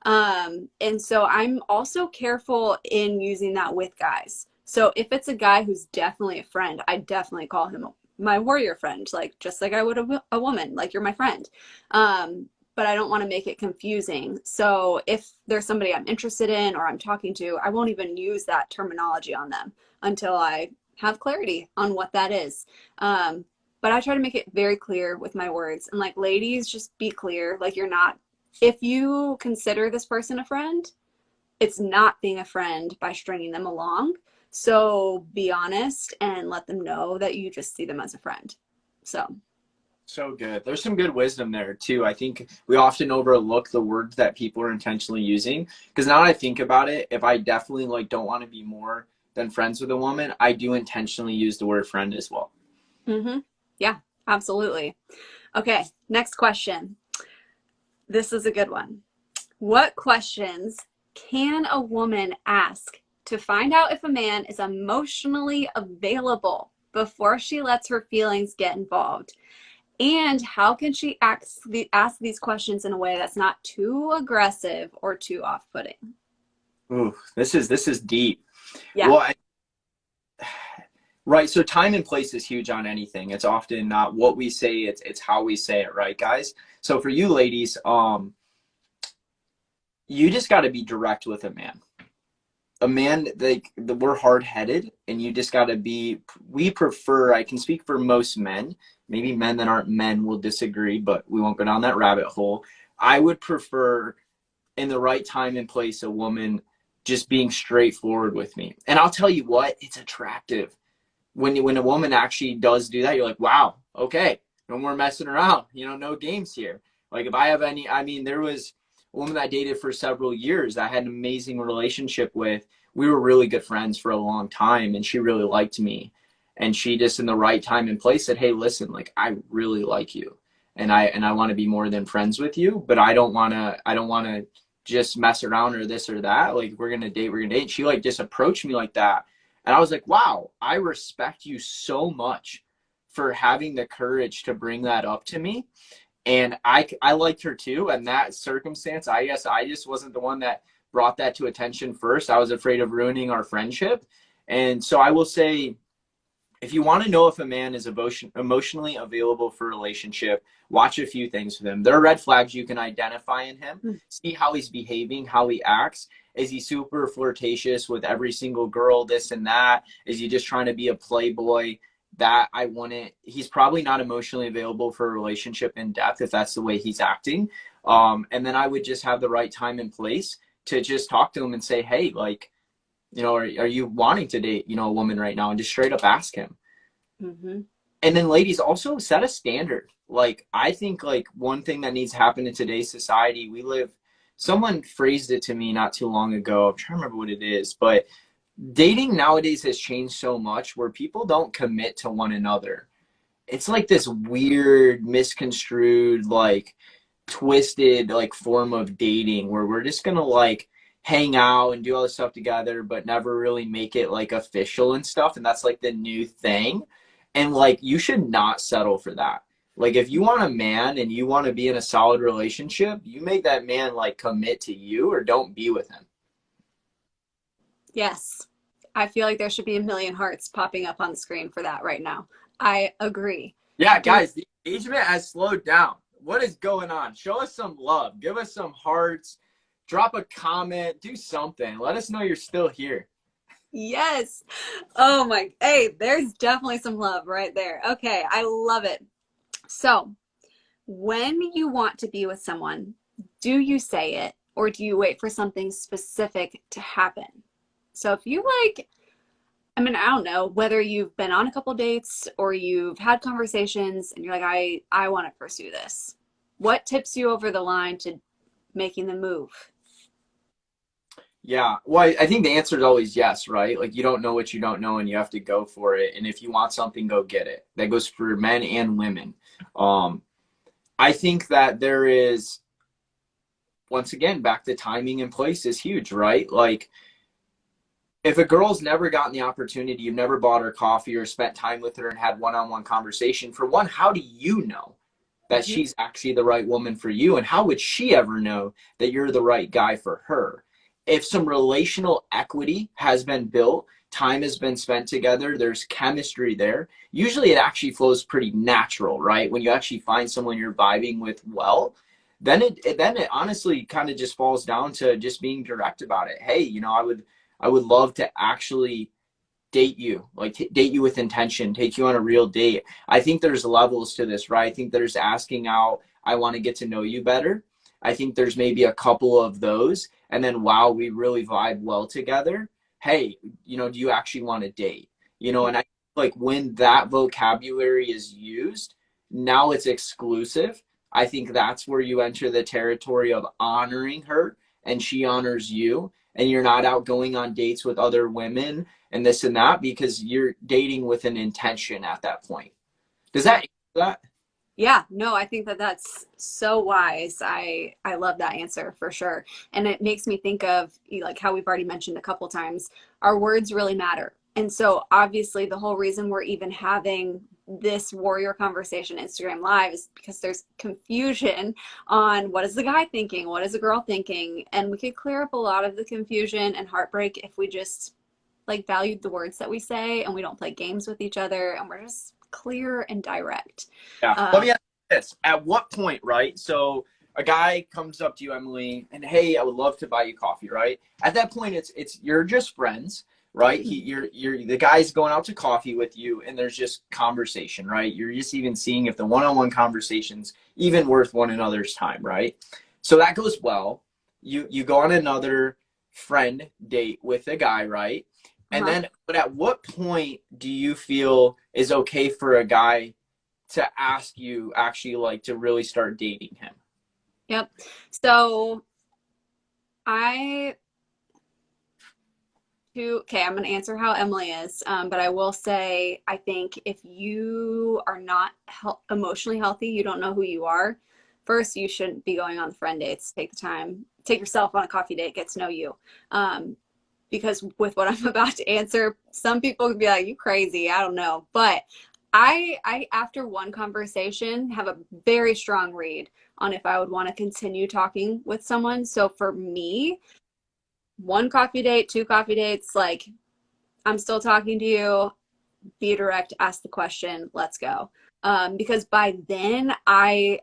And so I'm also careful in using that with guys. So if it's a guy who's definitely a friend, I definitely call him my warrior friend, like just like I would a woman, like you're my friend. But I don't want to make it confusing. So if there's somebody I'm interested in or I'm talking to, I won't even use that terminology on them until I have clarity on what that is. But I try to make it very clear with my words. And like, ladies, just be clear. Like, you're not, if you consider this person a friend, it's not being a friend by stringing them along. So be honest and let them know that you just see them as a friend. So, So good. There's some good wisdom there too. I think we often overlook the words that people are intentionally using. Because now that I think about it, if I definitely, like, don't want to be more than friends with a woman, I do intentionally use the word friend as well. mm-hmm. Yeah, absolutely. Okay, next question. This is a good one. What questions can a woman ask to find out if a man is emotionally available before she lets her feelings get involved? And how can she ask these questions in a way that's not too aggressive or too off-putting? Ooh, this is deep. Yeah. Well, right. So time and place is huge on anything. It's often not what we say, it's how we say it, right, guys? So for you ladies, you just got to be direct with a man. A man, like we're hard headed, and you just got to be. We prefer. I can speak for most men. Maybe men that aren't men will disagree, but we won't go down that rabbit hole. I would prefer in the right time and place a woman just being straightforward with me. And I'll tell you what, it's attractive when a woman actually does do that. You're like, wow, okay, no more messing around, no games here. Like if I have any, I mean, there was a woman that I dated for several years that I had an amazing relationship with. We were really good friends for a long time, and she really liked me, and she just in the right time and place said, hey, listen, like I really like you, and I want to be more than friends with you, but I don't want to just mess around or this or that. Like we're gonna date. She like just approached me like that, and I was like, wow, I respect you so much for having the courage to bring that up to me. And I liked her too. And that circumstance, I guess I just wasn't the one that brought that to attention first. I was afraid of ruining our friendship. And so I will say, if you want to know if a man is emotionally available for a relationship, watch a few things with him. There are red flags you can identify in him. See how he's behaving, how he acts. Is he super flirtatious with every single girl, this and that? Is he just trying to be a playboy? That I wouldn't. He's probably not emotionally available for a relationship in depth if that's the way he's acting. And then I would just have the right time and place to just talk to him and say, hey, like, are you wanting to date, a woman right now? And just straight up ask him. Mm-hmm. And then ladies, also set a standard. Like I think like one thing that needs to happen in today's society, someone phrased it to me not too long ago. I'm trying to remember what it is, but dating nowadays has changed so much where people don't commit to one another. It's like this weird, misconstrued, like twisted like form of dating where we're just gonna like hang out and do all this stuff together but never really make it like official and stuff, and that's like the new thing. And like you should not settle for that. Like if you want a man and you want to be in a solid relationship, you make that man like commit to you or don't be with him. Yes. I feel like there should be a million hearts popping up on the screen for that right now. I agree. Yeah, Do guys, the engagement has slowed down. What is going on? Show us some love. Give us some hearts. Drop a comment. Do something. Let us know you're still here. yes. Oh my. Hey, there's definitely some love right there. Okay, I love it. So, when you want to be with someone, do you say it or do you wait for something specific to happen? So, if you like, I mean, I don't know whether you've been on a couple dates or you've had conversations and you're like, I want to pursue this. What tips you over the line to making the move? Yeah. Well, I think the answer is always yes, right? Like you don't know what you don't know and you have to go for it. And if you want something, go get it. That goes for men and women. Um, I think that there is, once again, back to timing and place is huge, right? Like if a girl's never gotten the opportunity, you've never bought her coffee or spent time with her and had one-on-one conversation, for one, how do you know that Mm-hmm. she's actually the right woman for you? And how would she ever know that you're the right guy for her? If some relational equity has been built, time has been spent together, there's chemistry there. Usually it actually flows pretty natural, right? When you actually find someone you're vibing with well, then it honestly kind of just falls down to just being direct about it. Hey, I would love to actually date you, like date you with intention, take you on a real date. I think there's levels to this, right? I think there's asking out, I want to get to know you better. I think there's maybe a couple of those. And then, wow, we really vibe well together. Hey, do you actually want to date? And I like when that vocabulary is used, now it's exclusive. I think that's where you enter the territory of honoring her and she honors you, and you're not out going on dates with other women and this and that because you're dating with an intention at that point. Does that answer that? Yeah, no, I think that that's so wise. I love that answer for sure. And it makes me think of like how we've already mentioned a couple times, our words really matter. And so obviously the whole reason we're even having this warrior conversation Instagram live is because there's confusion on what is the guy thinking, what is the girl thinking, and we could clear up a lot of the confusion and heartbreak if we just like valued the words that we say and we don't play games with each other and we're just clear and direct. Yeah. Let me ask you this. At what point, right? So a guy comes up to you, Emily, and hey, I would love to buy you coffee, right? At that point, it's you're just friends, right? You're the guy's going out to coffee with you, and there's just conversation, right? You're just even seeing if the one-on-one conversation's even worth one another's time, right? So that goes well. You go on another friend date with a guy, right? And then, but at what point do you feel is okay for a guy to ask you actually like to really start dating him? Yep. So I'm going to answer how Emily is, but I will say, I think if you are not emotionally healthy, you don't know who you are. First, you shouldn't be going on friend dates. Take the time, take yourself on a coffee date, get to know you. Because with what I'm about to answer, some people could be like, you crazy, I don't know. But I after one conversation, have a very strong read on if I would want to continue talking with someone. So for me, one coffee date, two coffee dates, like I'm still talking to you, be direct, ask the question, let's go. Because by then I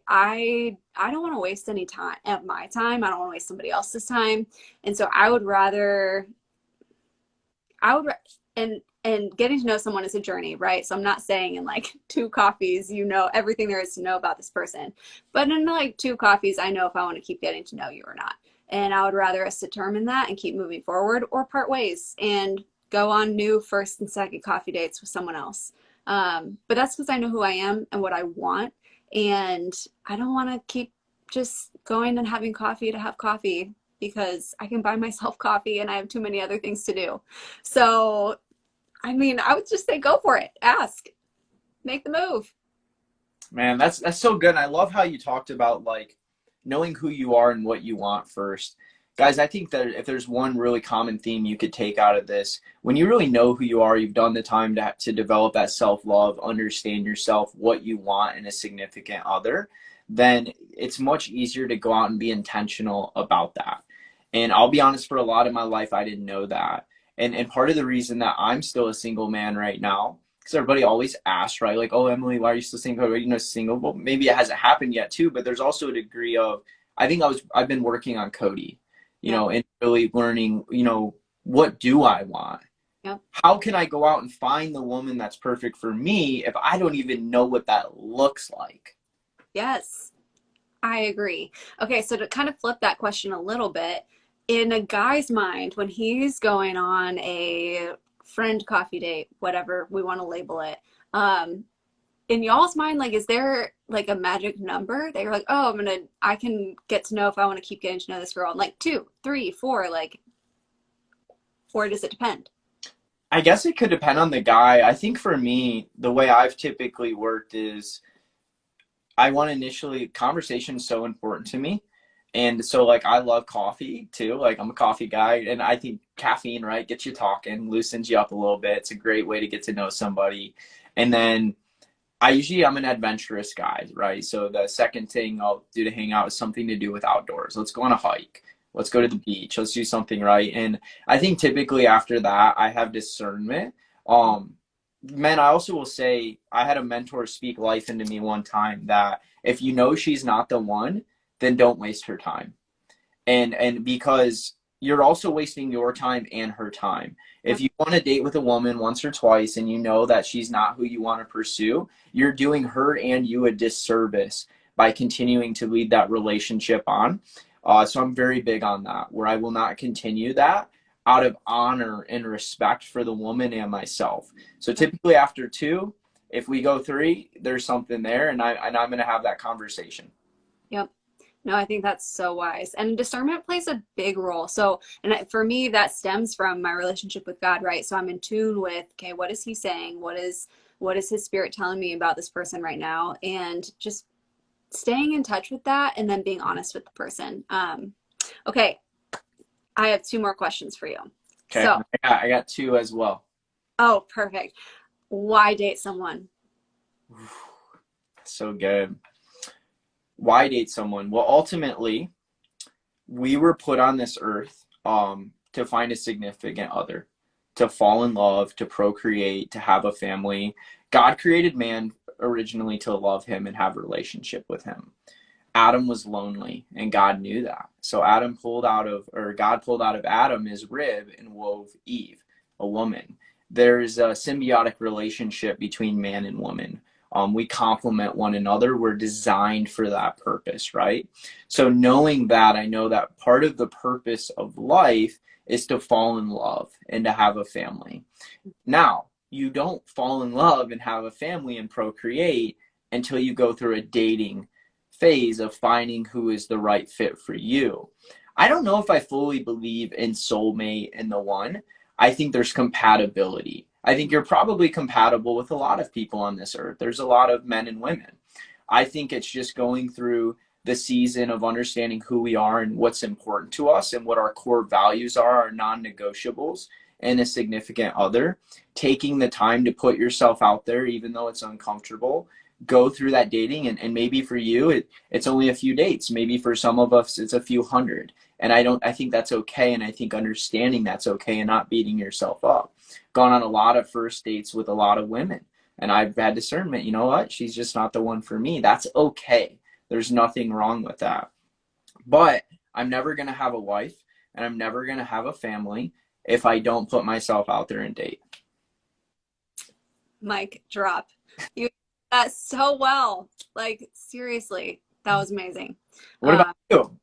don't want to waste any time of my time. I don't want to waste somebody else's time. And so I would rather and getting to know someone is a journey, right? So I'm not saying in like two coffees, you know everything there is to know about this person. But in like two coffees, I know if I want to keep getting to know you or not. And I would rather us determine that and keep moving forward or part ways and go on new first and second coffee dates with someone else. But that's because I know who I am and what I want. And I don't want to keep just going and having coffee to have coffee because I can buy myself coffee and I have too many other things to do. So, I mean, I would just say go for it. Ask. Make the move. Man, that's so good. And I love how you talked about like knowing who you are and what you want first. Guys, I think that if there's one really common theme you could take out of this, when you really know who you are, you've done the time to develop that self-love, understand yourself, what you want in a significant other, then it's much easier to go out and be intentional about that. And I'll be honest, for a lot of my life, I didn't know that. And part of the reason that I'm still a single man right now, because everybody always asks, right? Like, oh, Emily, why are you still single? Are you know, single? Well, maybe it hasn't happened yet too, but there's also a degree of, I've been working on Cody, you know, and really learning, you know, what do I want? Yep. How can I go out and find the woman that's perfect for me if I don't even know what that looks like? Yes, I agree. Okay, so to kind of flip that question a little bit, in a guy's mind, when he's going on a friend coffee date, whatever we want to label it, in y'all's mind, like, is there like a magic number that you're like, oh, I can get to know if I want to keep getting to know this girl in like 2, 3, 4, like, or does it depend? I guess it could depend on the guy. I think for me, the way I've typically worked is I want initially conversation is so important to me. And so like I love coffee too. Like I'm a coffee guy and I think caffeine, right, gets you talking, loosens you up a little bit. It's a great way to get to know somebody. And then I'm an adventurous guy, right? So the second thing I'll do to hang out is something to do with outdoors. Let's go on a hike. Let's go to the beach. Let's do something, right? And I think typically after that, I have discernment. Man, I also will say I had a mentor speak life into me one time that if you know she's not the one, then don't waste her time. And because you're also wasting your time and her time. If you want to date with a woman once or twice and you know that she's not who you want to pursue, you're doing her and you a disservice by continuing to lead that relationship on. So I'm very big on that, where I will not continue that out of honor and respect for the woman and myself. So typically after 2, if we go 3, there's something there, and I'm going to have that conversation. Yep. No, I think that's so wise. And discernment plays a big role. So, for me, that stems from my relationship with God, right? So I'm in tune with, okay, what is he saying? What is his spirit telling me about this person right now? And just staying in touch with that and then being honest with the person. Okay, I have 2 more questions for you. Okay, So I got 2 as well. Oh, perfect. Why date someone? So good. Why date someone? Well, ultimately, we were put on this earth to find a significant other, to fall in love, to procreate, to have a family. God created man originally to love him and have a relationship with him. Adam was lonely and God knew that. So God pulled out of Adam his rib and wove Eve, a woman. There's a symbiotic relationship between man and woman. We complement one another. We're designed for that purpose, right? So knowing that, I know that part of the purpose of life is to fall in love and to have a family. Now, you don't fall in love and have a family and procreate until you go through a dating phase of finding who is the right fit for you. I don't know if I fully believe in soulmate and the one. I think there's compatibility. I think you're probably compatible with a lot of people on this earth. There's a lot of men and women. I think it's just going through the season of understanding who we are and what's important to us and what our core values are, our non-negotiables, and a significant other. Taking the time to put yourself out there, even though it's uncomfortable, go through that dating, and maybe for you it's only a few dates, maybe for some of us it's a few hundred, and I think that's okay, and I think understanding that's okay and not beating yourself up. Gone on a lot of first dates with a lot of women, and I've had discernment, you know what, she's just not the one for me. That's okay. There's nothing wrong with that. But I'm never going to have a wife and I'm never going to have a family if I don't put myself out there and date. Mic drop. You did that so well. Like, seriously, that was amazing. What about you?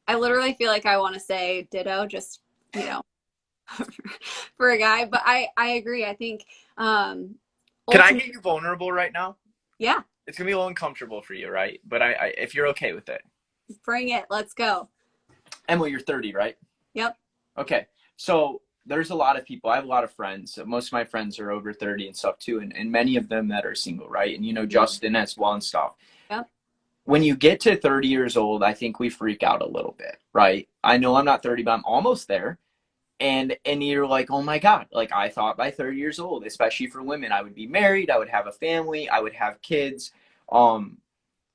I literally feel like I want to say ditto, just, you know, for a guy, but I agree. I think Can I ultimately, get you vulnerable right now? yeah, It's gonna be a little uncomfortable for you, right? But I if you're okay with it. bring it. Let's go. Emily, you're 30, right? Yep. Okay. So there's a lot of people. I have a lot of friends. Most of my friends are over 30 and stuff too, and many of them that are single, right? And you know, Justin as well and stuff. Yep. When you get to 30 years old, I think we freak out a little bit, right? I know I'm not 30, but I'm almost there. And you're like, oh my God, like I thought by 30 years old, especially for women, I would be married, I would have a family, I would have kids. Um,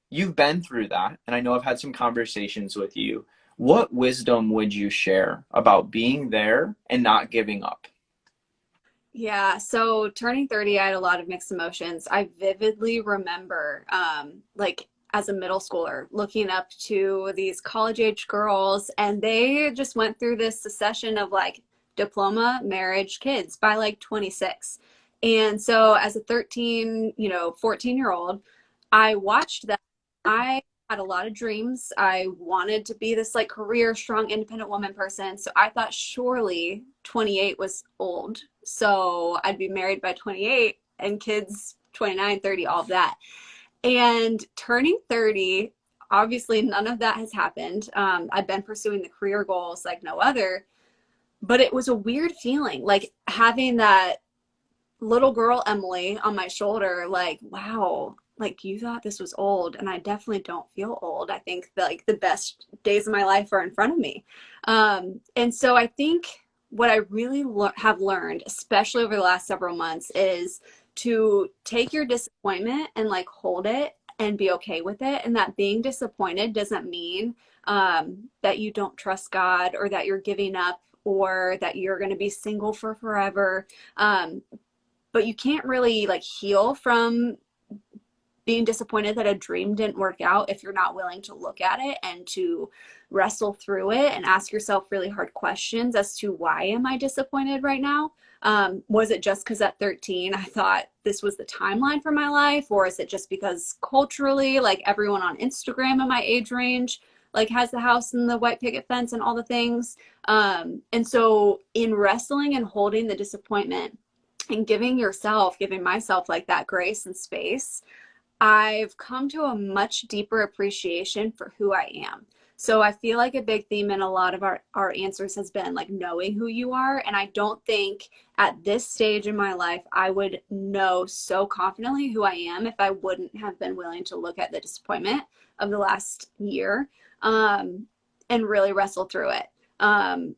you've been through that, and I know I've had some conversations with you. What wisdom would you share about being there and not giving up? Yeah, so turning 30, I had a lot of mixed emotions. I vividly remember, like as a middle schooler, looking up to these college age girls, and they just went through this succession of like diploma, marriage, kids by like 26. And so as a 13, 14-year-old, I watched that. I had a lot of dreams. I wanted to be this like career strong, independent woman person. So I thought surely 28 was old. So I'd be married by 28 and kids 29, 30, all of that. And turning 30, obviously none of that has happened. I've been pursuing the career goals like no other, but it was a weird feeling like having that little girl Emily on my shoulder, like, wow, like you thought this was old, and I definitely don't feel old. I think that, like the best days of my life are in front of me. And so I think what I really have learned, especially over the last several months, is to take your disappointment and like hold it and be okay with it. And that being disappointed doesn't mean that you don't trust God or that you're giving up or that you're going to be single for forever. But you can't really like heal from being disappointed that a dream didn't work out if you're not willing to look at it and to wrestle through it and ask yourself really hard questions as to why am I disappointed right now. Was it just because at 13 I thought this was the timeline for my life, or is it just because culturally like everyone on Instagram in my age range like has the house and the white picket fence and all the things. And so in wrestling and holding the disappointment and giving myself like that grace and space, I've come to a much deeper appreciation for who I am. So I feel like a big theme in a lot of our answers has been like knowing who you are. And I don't think at this stage in my life, I would know so confidently who I am if I wouldn't have been willing to look at the disappointment of the last year, and really wrestle through it.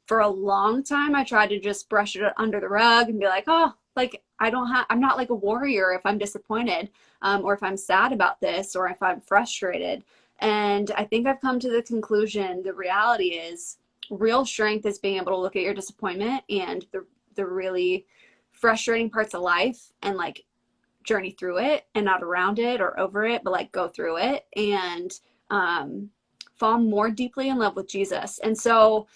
For a long time, I tried to just brush it under the rug and be like, oh, like I'm not like a warrior if I'm disappointed, or if I'm sad about this, or if I'm frustrated. And I think I've come to the conclusion, the reality is real strength is being able to look at your disappointment and the really frustrating parts of life and like journey through it, and not around it or over it, but like go through it, and fall more deeply in love with Jesus. And so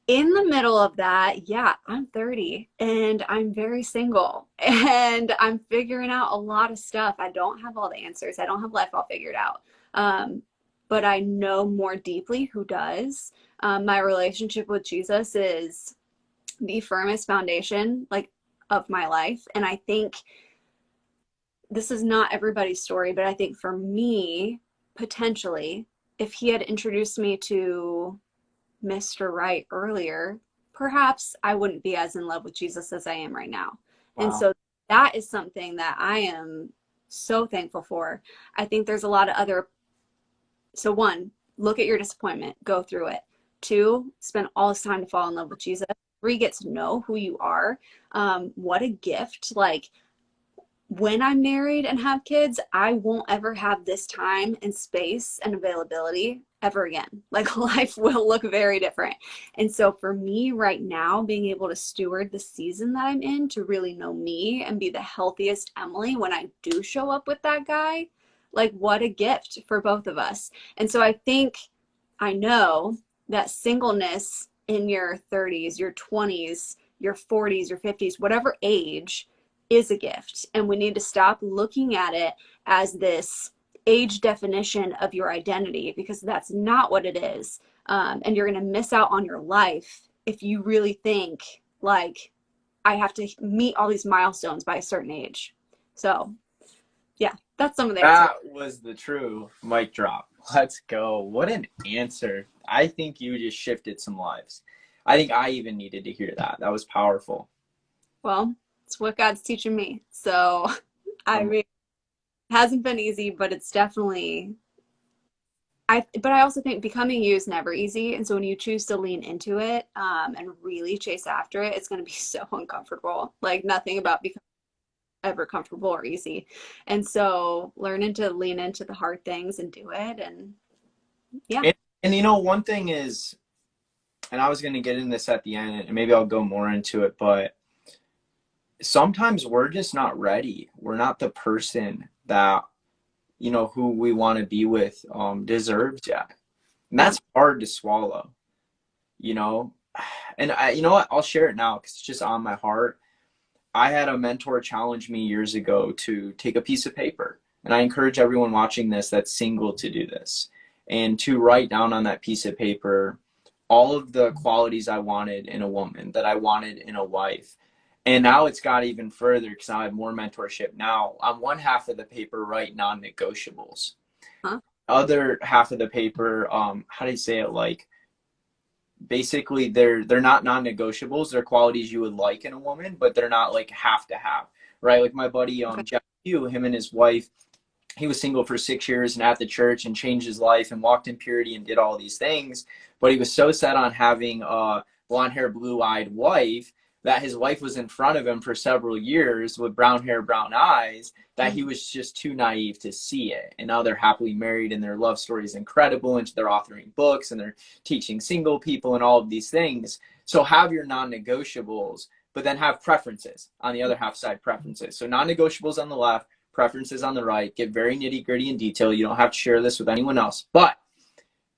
in the middle of that, yeah, I'm 30 and I'm very single and I'm figuring out a lot of stuff. I don't have all the answers. I don't have life all figured out. But I know more deeply who does. My relationship with Jesus is the firmest foundation like of my life. And I think this is not everybody's story, but I think for me, potentially, if he had introduced me to Mr. Right earlier, perhaps I wouldn't be as in love with Jesus as I am right now. Wow. And so that is something that I am so thankful for. I think there's a lot of other. So one, look at your disappointment, go through it. Two, spend all this time to fall in love with Jesus. Three, get to know who you are. What a gift. Like, when I'm married and have kids, I won't ever have this time and space and availability ever again. Like, life will look very different. And so for me right now, being able to steward the season that I'm in to really know me and be the healthiest Emily when I do show up with that guy, like, what a gift for both of us. And so I know that singleness in your 30s, your 20s, your 40s, your 50s, whatever age, is a gift. And we need to stop looking at it as this age definition of your identity, because that's not what it is. And you're going to miss out on your life if you really think like, I have to meet all these milestones by a certain age. So yeah, that's some of the answers. That was the true mic drop. Let's go. What an answer. I think you just shifted some lives. I think I even needed to hear that. That was powerful. Well, it's what God's teaching me. So I mean, it hasn't been easy, but it's definitely, but I also think becoming you is never easy. And so when you choose to lean into it, and really chase after it, it's going to be so uncomfortable. Like, nothing about becoming ever comfortable or easy. And so learning to lean into the hard things and do it. And yeah. And you know, one thing is, and I was going to get into this at the end, and maybe I'll go more into it, but sometimes we're just not ready. We're not the person that, you know, who we want to be with deserves yet. And that's hard to swallow, you know. And you know what? I'll share it now because it's just on my heart. I had a mentor challenge me years ago to take a piece of paper. And I encourage everyone watching this that's single to do this. And to write down on that piece of paper all of the qualities I wanted in a woman, that I wanted in a wife. And now it's got even further because I have more mentorship now. On one half of the paper, write non-negotiables. Huh? Other half of the paper, how do you say it? Like, basically, they're not non-negotiables. They're qualities you would like in a woman, but they're not like have to have, right? Like my buddy Jeff Hugh, him and his wife, he was single for 6 years and at the church and changed his life and walked in purity and did all these things. But he was so set on having a blonde hair, blue-eyed wife that his wife was in front of him for several years with brown hair, brown eyes, that he was just too naive to see it. And now they're happily married and their love story is incredible, and they're authoring books and they're teaching single people and all of these things. So have your non-negotiables, but then have preferences on the other half side, preferences. So non-negotiables on the left, preferences on the right. Get very nitty gritty in detail. You don't have to share this with anyone else. But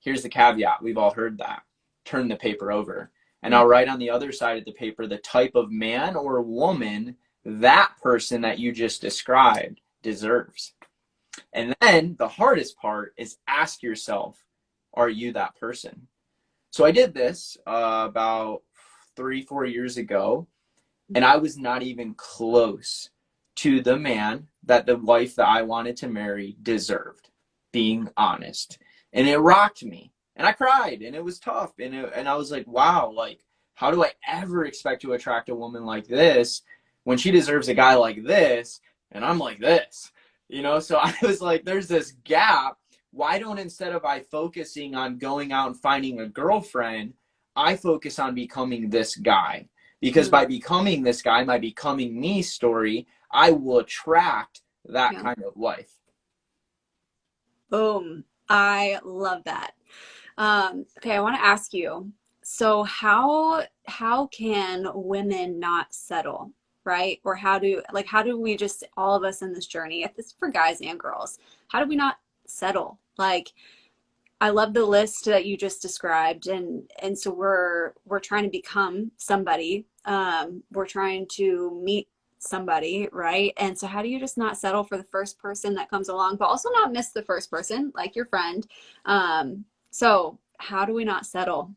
here's the caveat. We've all heard that. Turn the paper over. And I'll write on the other side of the paper the type of man or woman that person that you just described deserves. And then the hardest part is ask yourself, are you that person? So I did this about 3-4 years ago, and I was not even close to the man that the wife that I wanted to marry deserved, being honest. And it rocked me. And I cried, and it was tough. And I was like, wow, like, how do I ever expect to attract a woman like this when she deserves a guy like this, and I'm like this? You know, so I was like, there's this gap. Why don't, instead of I focusing on going out and finding a girlfriend, I focus on becoming this guy? because by becoming this guy, my becoming me story, I will attract that kind of life. Boom. I love that. Okay, I want to ask you, so how can women not settle, right? Or how do we just, all of us in this journey, if it's for guys and girls, how do we not settle? Like, I love the list that you just described, and so we're trying to become somebody. We're trying to meet somebody, right? And so how do you just not settle for the first person that comes along, but also not miss the first person, like your friend? So how do we not settle?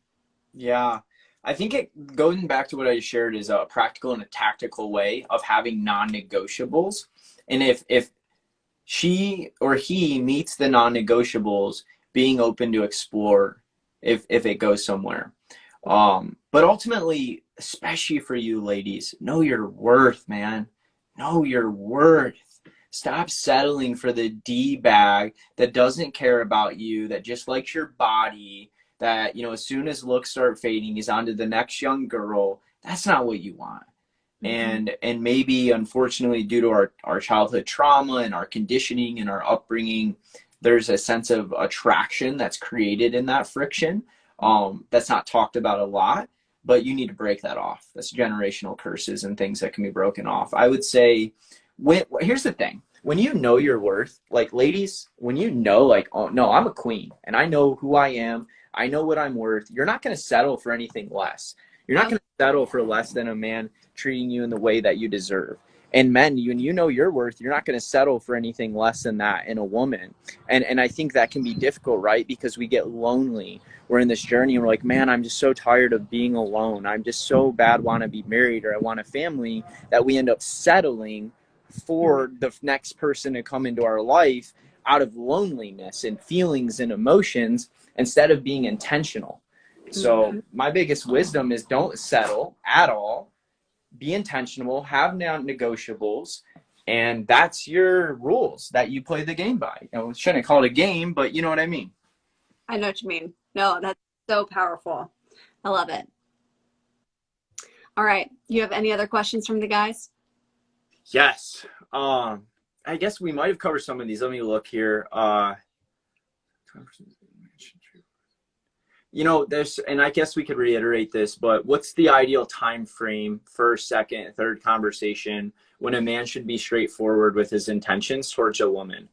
Yeah. I think it going back to what I shared is a practical and a tactical way of having non-negotiables. And if she or he meets the non-negotiables, being open to explore if it goes somewhere. But ultimately, especially for you ladies, know your worth, man. Know your worth. Stop settling for the D bag that doesn't care about you, that just likes your body, that, you know, as soon as looks start fading, he's on to the next young girl. That's not what you want. And maybe, unfortunately, due to our childhood trauma and our conditioning and our upbringing, there's a sense of attraction that's created in that friction, that's not talked about a lot, but you need to break that off. That's generational curses and things that can be broken off. I would say, here's the thing. When you know your worth, like, ladies, when you know, like, oh no, I'm a queen and I know who I am, I know what I'm worth, you're not going to settle for anything less. You're not going to settle for less than a man treating you in the way that you deserve. And men, when you know your worth, you're not going to settle for anything less than that in a woman. And I think that can be difficult, right? Because we get lonely. We're in this journey and we're like, man, I'm just so tired of being alone. I'm just so bad, want to be married, or I want a family, that we end up settling for the next person to come into our life out of loneliness and feelings and emotions instead of being intentional. So my biggest wisdom is don't settle at all. Be intentional, have non-negotiables, and that's your rules that you play the game by. You know, shouldn't call it a game, but you know what I mean. I know what you mean. No, that's so powerful. I love it. All right. You have any other questions from the guys? Yes. I guess we might have covered some of these. Let me look here. You know, and I guess we could reiterate this, but what's the ideal time frame, first, second, third conversation, when a man should be straightforward with his intentions towards a woman?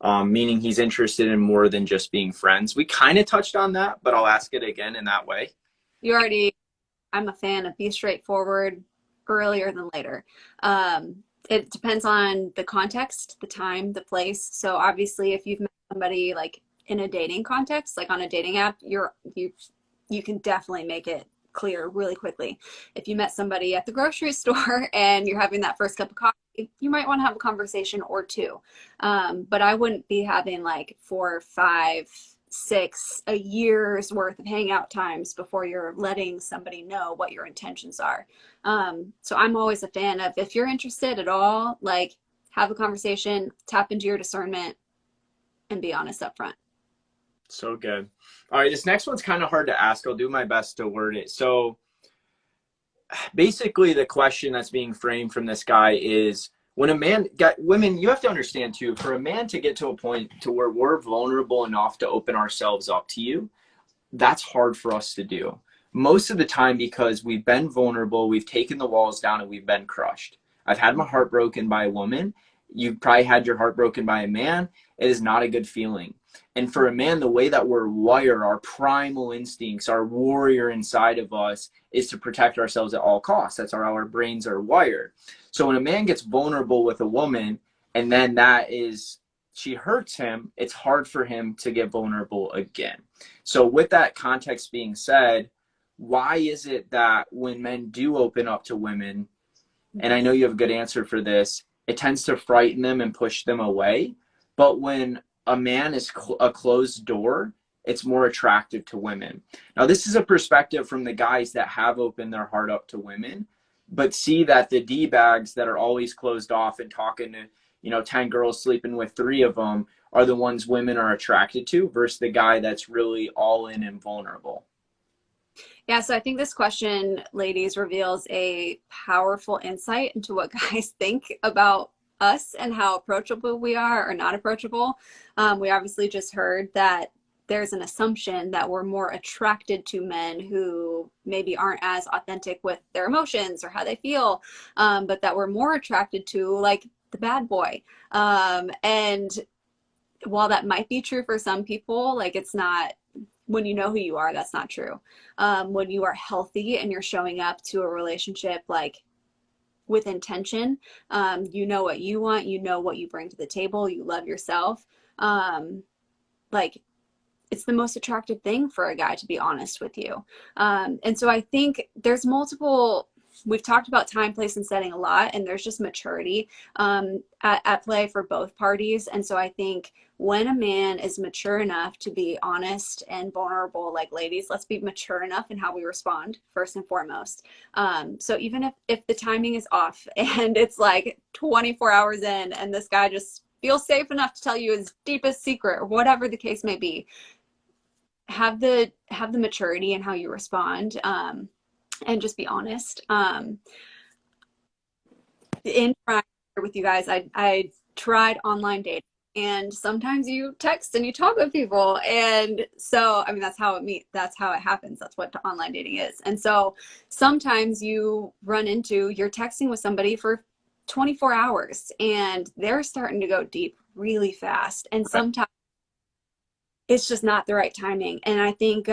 Meaning he's interested in more than just being friends. We kind of touched on that, but I'll ask it again in that way. I'm a fan of be straightforward earlier than later. It depends on the context, the time, the place. So obviously, if you've met somebody like in a dating context, like on a dating app, you can definitely make it clear really quickly. If you met somebody at the grocery store and you're having that first cup of coffee, you might want to have a conversation or two. But I wouldn't be having like 4, 5, 6 a year's worth of hangout times before you're letting somebody know what your intentions are. So I'm always a fan of, if you're interested at all, like, have a conversation, tap into your discernment, and be honest up front. So good. All right, this next one's kind of hard to ask. I'll do my best to word it. So basically the question that's being framed from this guy is, when a man women, you have to understand too, for a man to get to a point to where we're vulnerable enough to open ourselves up to you, that's hard for us to do. Most of the time, because we've been vulnerable, we've taken the walls down, and we've been crushed. I've had my heart broken by a woman. You've probably had your heart broken by a man. It is not a good feeling. And for a man, the way that we're wired, our primal instincts, our warrior inside of us, is to protect ourselves at all costs. That's how our brains are wired. So when a man gets vulnerable with a woman, and then she hurts him, it's hard for him to get vulnerable again. So with that context being said, why is it that when men do open up to women, and I know you have a good answer for this, it tends to frighten them and push them away? But when a man is a closed door, it's more attractive to women. Now, this is a perspective from the guys that have opened their heart up to women, but see that the D-bags that are always closed off and talking to, 10 girls, sleeping with 3 of them, are the ones women are attracted to, versus the guy that's really all in and vulnerable. Yeah, so I think this question, ladies, reveals a powerful insight into what guys think about us and how approachable we are or not approachable. We obviously just heard that there's an assumption that we're more attracted to men who maybe aren't as authentic with their emotions or how they feel, but that we're more attracted to like the bad boy. And while that might be true for some people, like it's not, when you know who you are, that's not true. When you are healthy and you're showing up to a relationship like with intention, you know what you want, you know what you bring to the table, you love yourself. Like it's the most attractive thing for a guy to be honest with you. And so I think there's multiple, we've talked about time, place, and setting a lot, and there's just maturity at play for both parties. And so I think when a man is mature enough to be honest and vulnerable, like ladies, let's be mature enough in how we respond first and foremost. So even if the timing is off and it's like 24 hours in and this guy just feels safe enough to tell you his deepest secret or whatever the case may be, have the maturity in how you respond, and just be honest. In trying with you guys, I tried online dating, and sometimes you text and you talk with people, and so I mean that's how it happens. That's what online dating is. And so sometimes you run into, you're texting with somebody for 24 hours and they're starting to go deep really fast, and sometimes it's just not the right timing. And I think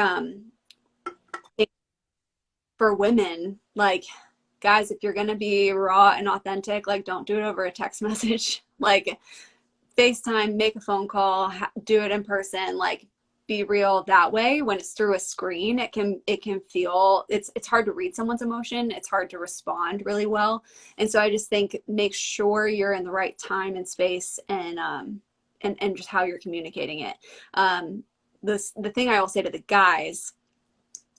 for women, like, guys, if you're going to be raw and authentic, like, don't do it over a text message. Like, FaceTime, make a phone call, do it in person, like, be real that way. When it's through a screen, it can feel, it's hard to read someone's emotion. It's hard to respond really well. And so I just think make sure you're in the right time and space, and just how you're communicating it. The thing I will say to the guys,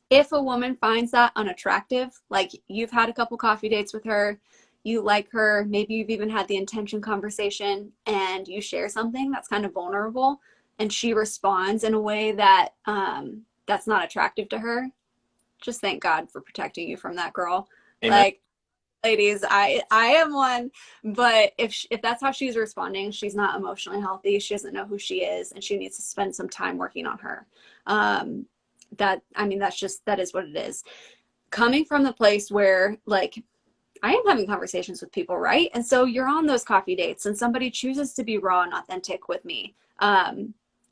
if a woman finds that unattractive, like you've had a couple coffee dates with her, you like her, maybe you've even had the intention conversation, and you share something that's kind of vulnerable, and she responds in a way that that's not attractive to her, just thank God for protecting you from that girl. Amen. Like, ladies, I am one, but if that's how she's responding, she's not emotionally healthy. She doesn't know who she is, and she needs to spend some time working on her. That is what it is. Coming from the place where, like, I am having conversations with people, right? And so you're on those coffee dates and somebody chooses to be raw and authentic with me.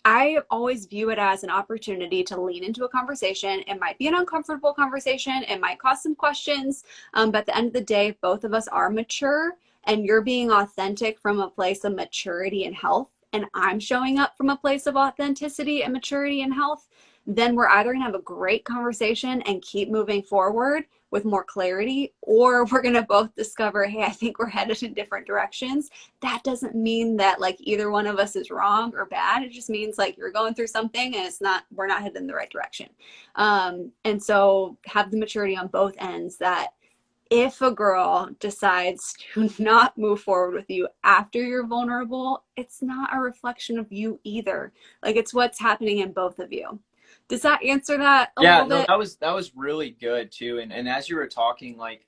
I always view it as an opportunity to lean into a conversation. It might be an uncomfortable conversation. It might cause some questions. But at the end of the day, if both of us are mature and you're being authentic from a place of maturity and health, and I'm showing up from a place of authenticity and maturity and health, then we're either going to have a great conversation and keep moving forward with more clarity, or we're going to both discover, hey, I think we're headed in different directions. That doesn't mean that like either one of us is wrong or bad. It just means like you're going through something and we're not headed in the right direction. And so have the maturity on both ends that if a girl decides to not move forward with you after you're vulnerable, it's not a reflection of you either. Like, it's what's happening in both of you. Does that answer that a little bit? That was really good too. And as you were talking, like,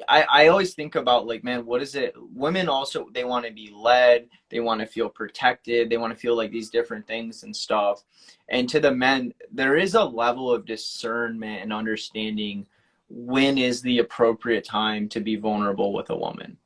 I always think about, like, man, what is it? Women also, they want to be led, they want to feel protected, they want to feel like these different things and stuff. And to the men, there is a level of discernment and understanding when is the appropriate time to be vulnerable with a woman.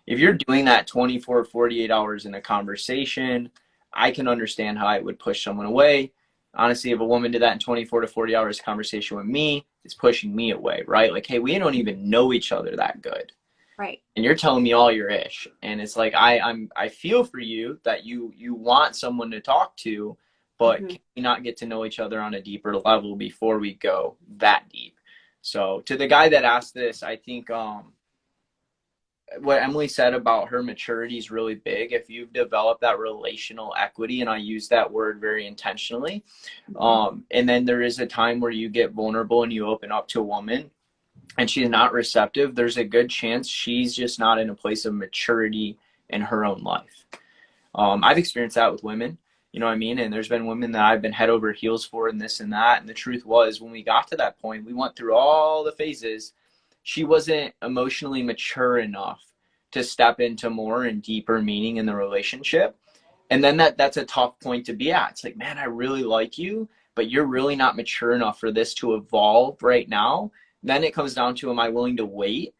If you're doing that 24, 48 hours in a conversation, I can understand how I would push someone away. Honestly, if a woman did that in 24 to 40 hours conversation with me, it's pushing me away, right? Like, hey, we don't even know each other that good. Right. And you're telling me all your ish. And it's like, I feel for you that you want someone to talk to, but can we not get to know each other on a deeper level before we go that deep? So to the guy that asked this, I think what Emily said about her maturity is really big. If you've developed that relational equity, and I use that word very intentionally, and then there is a time where you get vulnerable and you open up to a woman and she's not receptive, there's a good chance she's just not in a place of maturity in her own life. I've experienced that with women, You know what I mean? And there's been women that I've been head over heels for and this and that. And the truth was, when we got to that point, we went through all the phases. She wasn't emotionally mature enough to step into more and deeper meaning in the relationship. And then that's a tough point to be at. It's like, man, I really like you, but you're really not mature enough for this to evolve right now. Then it comes down to, am I willing to wait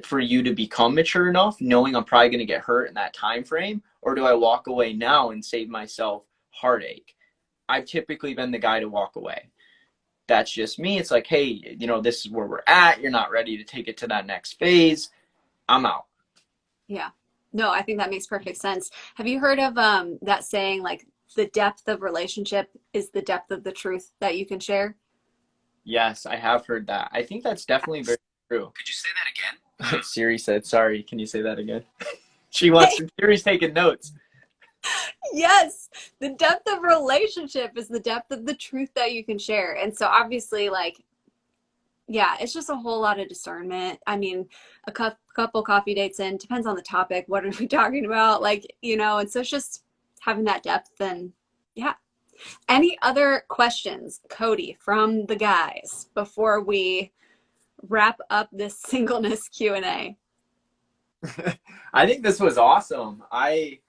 for you to become mature enough, knowing I'm probably going to get hurt in that time frame? Or do I walk away now and save myself heartache? I've typically been the guy to walk away. That's just me. It's like, hey, you know, this is where we're at. You're not ready to take it to that next phase. I'm out. Yeah. No, I think that makes perfect sense. Have you heard of that saying, like, the depth of relationship is the depth of the truth that you can share? Yes, I have heard that. I think that's definitely very true. Could you say that again? Siri said, sorry, can you say that again? Siri's taking notes. Yes, the depth of relationship is the depth of the truth that you can share. And so obviously, like, yeah, it's just a whole lot of discernment. I mean, a couple coffee dates in, depends on the topic. What are we talking about? Like, you know, and so it's just having that depth. And yeah. Any other questions, Cody, from the guys before we wrap up this singleness Q&A? I think this was awesome. I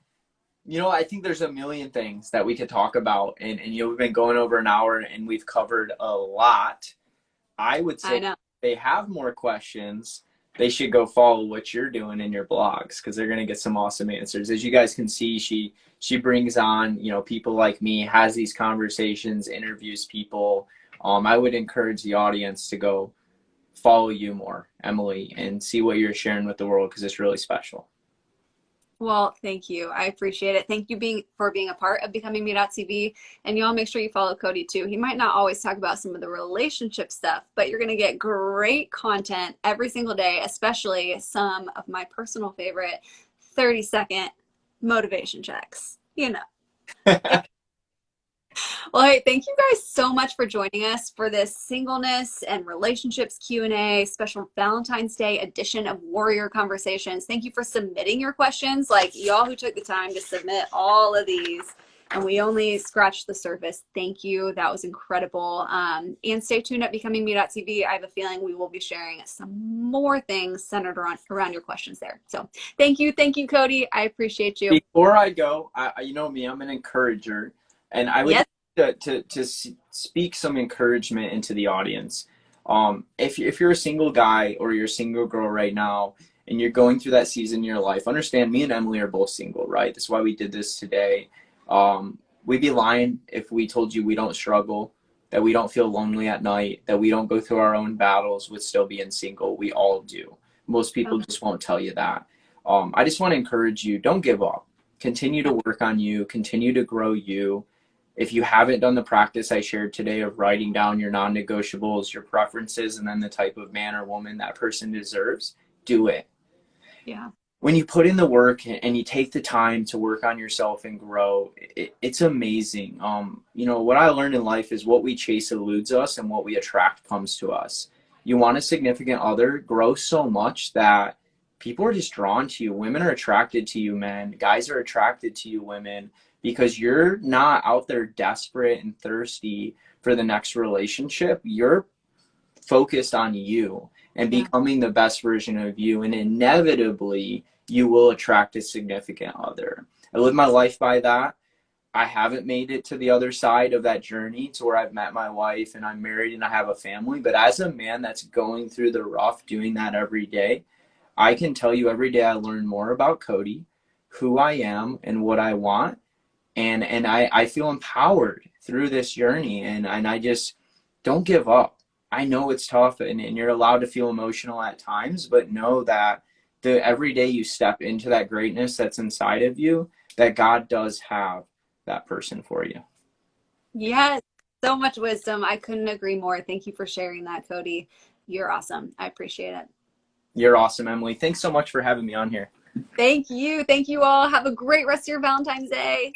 think there's a million things that we could talk about, and we've been going over an hour and we've covered a lot. I would say if they have more questions, they should go follow what you're doing in your blogs, because they're going to get some awesome answers. As you guys can see, she brings on, you know, people like me, has these conversations, interviews people. I would encourage the audience to go follow you more, Emily, and see what you're sharing with the world, because it's really special. Well, thank you. I appreciate it. Thank you for being a part of BecomingMe.TV. And y'all make sure you follow Cody too. He might not always talk about some of the relationship stuff, but you're going to get great content every single day, especially some of my personal favorite 30-second motivation checks. You know. Well, hey, thank you guys so much for joining us for this singleness and relationships Q&A, special Valentine's Day edition of Warrior Conversations. Thank you for submitting your questions. Like, y'all who took the time to submit all of these, and we only scratched the surface. Thank you. That was incredible. And stay tuned at BecomingMe.TV. I have a feeling we will be sharing some more things centered around your questions there. So thank you. Thank you, Cody. I appreciate you. Before I go, you know me, I'm an encourager. And I would to speak some encouragement into the audience. If you're a single guy or you're a single girl right now and you're going through that season in your life, understand me and Emily are both single, right? That's why we did this today. We'd be lying if we told you we don't struggle, that we don't feel lonely at night, that we don't go through our own battles with still being single. We all do. Most people just won't tell you that. I just want to encourage you, don't give up. Continue to work on you, continue to grow you. If you haven't done the practice I shared today of writing down your non-negotiables, your preferences, and then the type of man or woman that person deserves, do it. Yeah. When you put in the work and you take the time to work on yourself and grow, it's amazing. You know, what I learned in life is what we chase eludes us and what we attract comes to us. You want a significant other, grow so much that people are just drawn to you. Women are attracted to you, men. Guys are attracted to you, women, because you're not out there desperate and thirsty for the next relationship. You're focused on you and becoming the best version of you. And inevitably, you will attract a significant other. I live my life by that. I haven't made it to the other side of that journey to where I've met my wife and I'm married and I have a family. But as a man that's going through the rough, doing that every day, I can tell you every day I learn more about Cody, who I am and what I want. And I feel empowered through this journey, and I just don't give up. I know it's tough and you're allowed to feel emotional at times, but know that every day you step into that greatness that's inside of you, that God does have that person for you. Yes, so much wisdom. I couldn't agree more. Thank you for sharing that, Cody. You're awesome. I appreciate it. You're awesome, Emily. Thanks so much for having me on here. Thank you. Thank you all. Have a great rest of your Valentine's Day.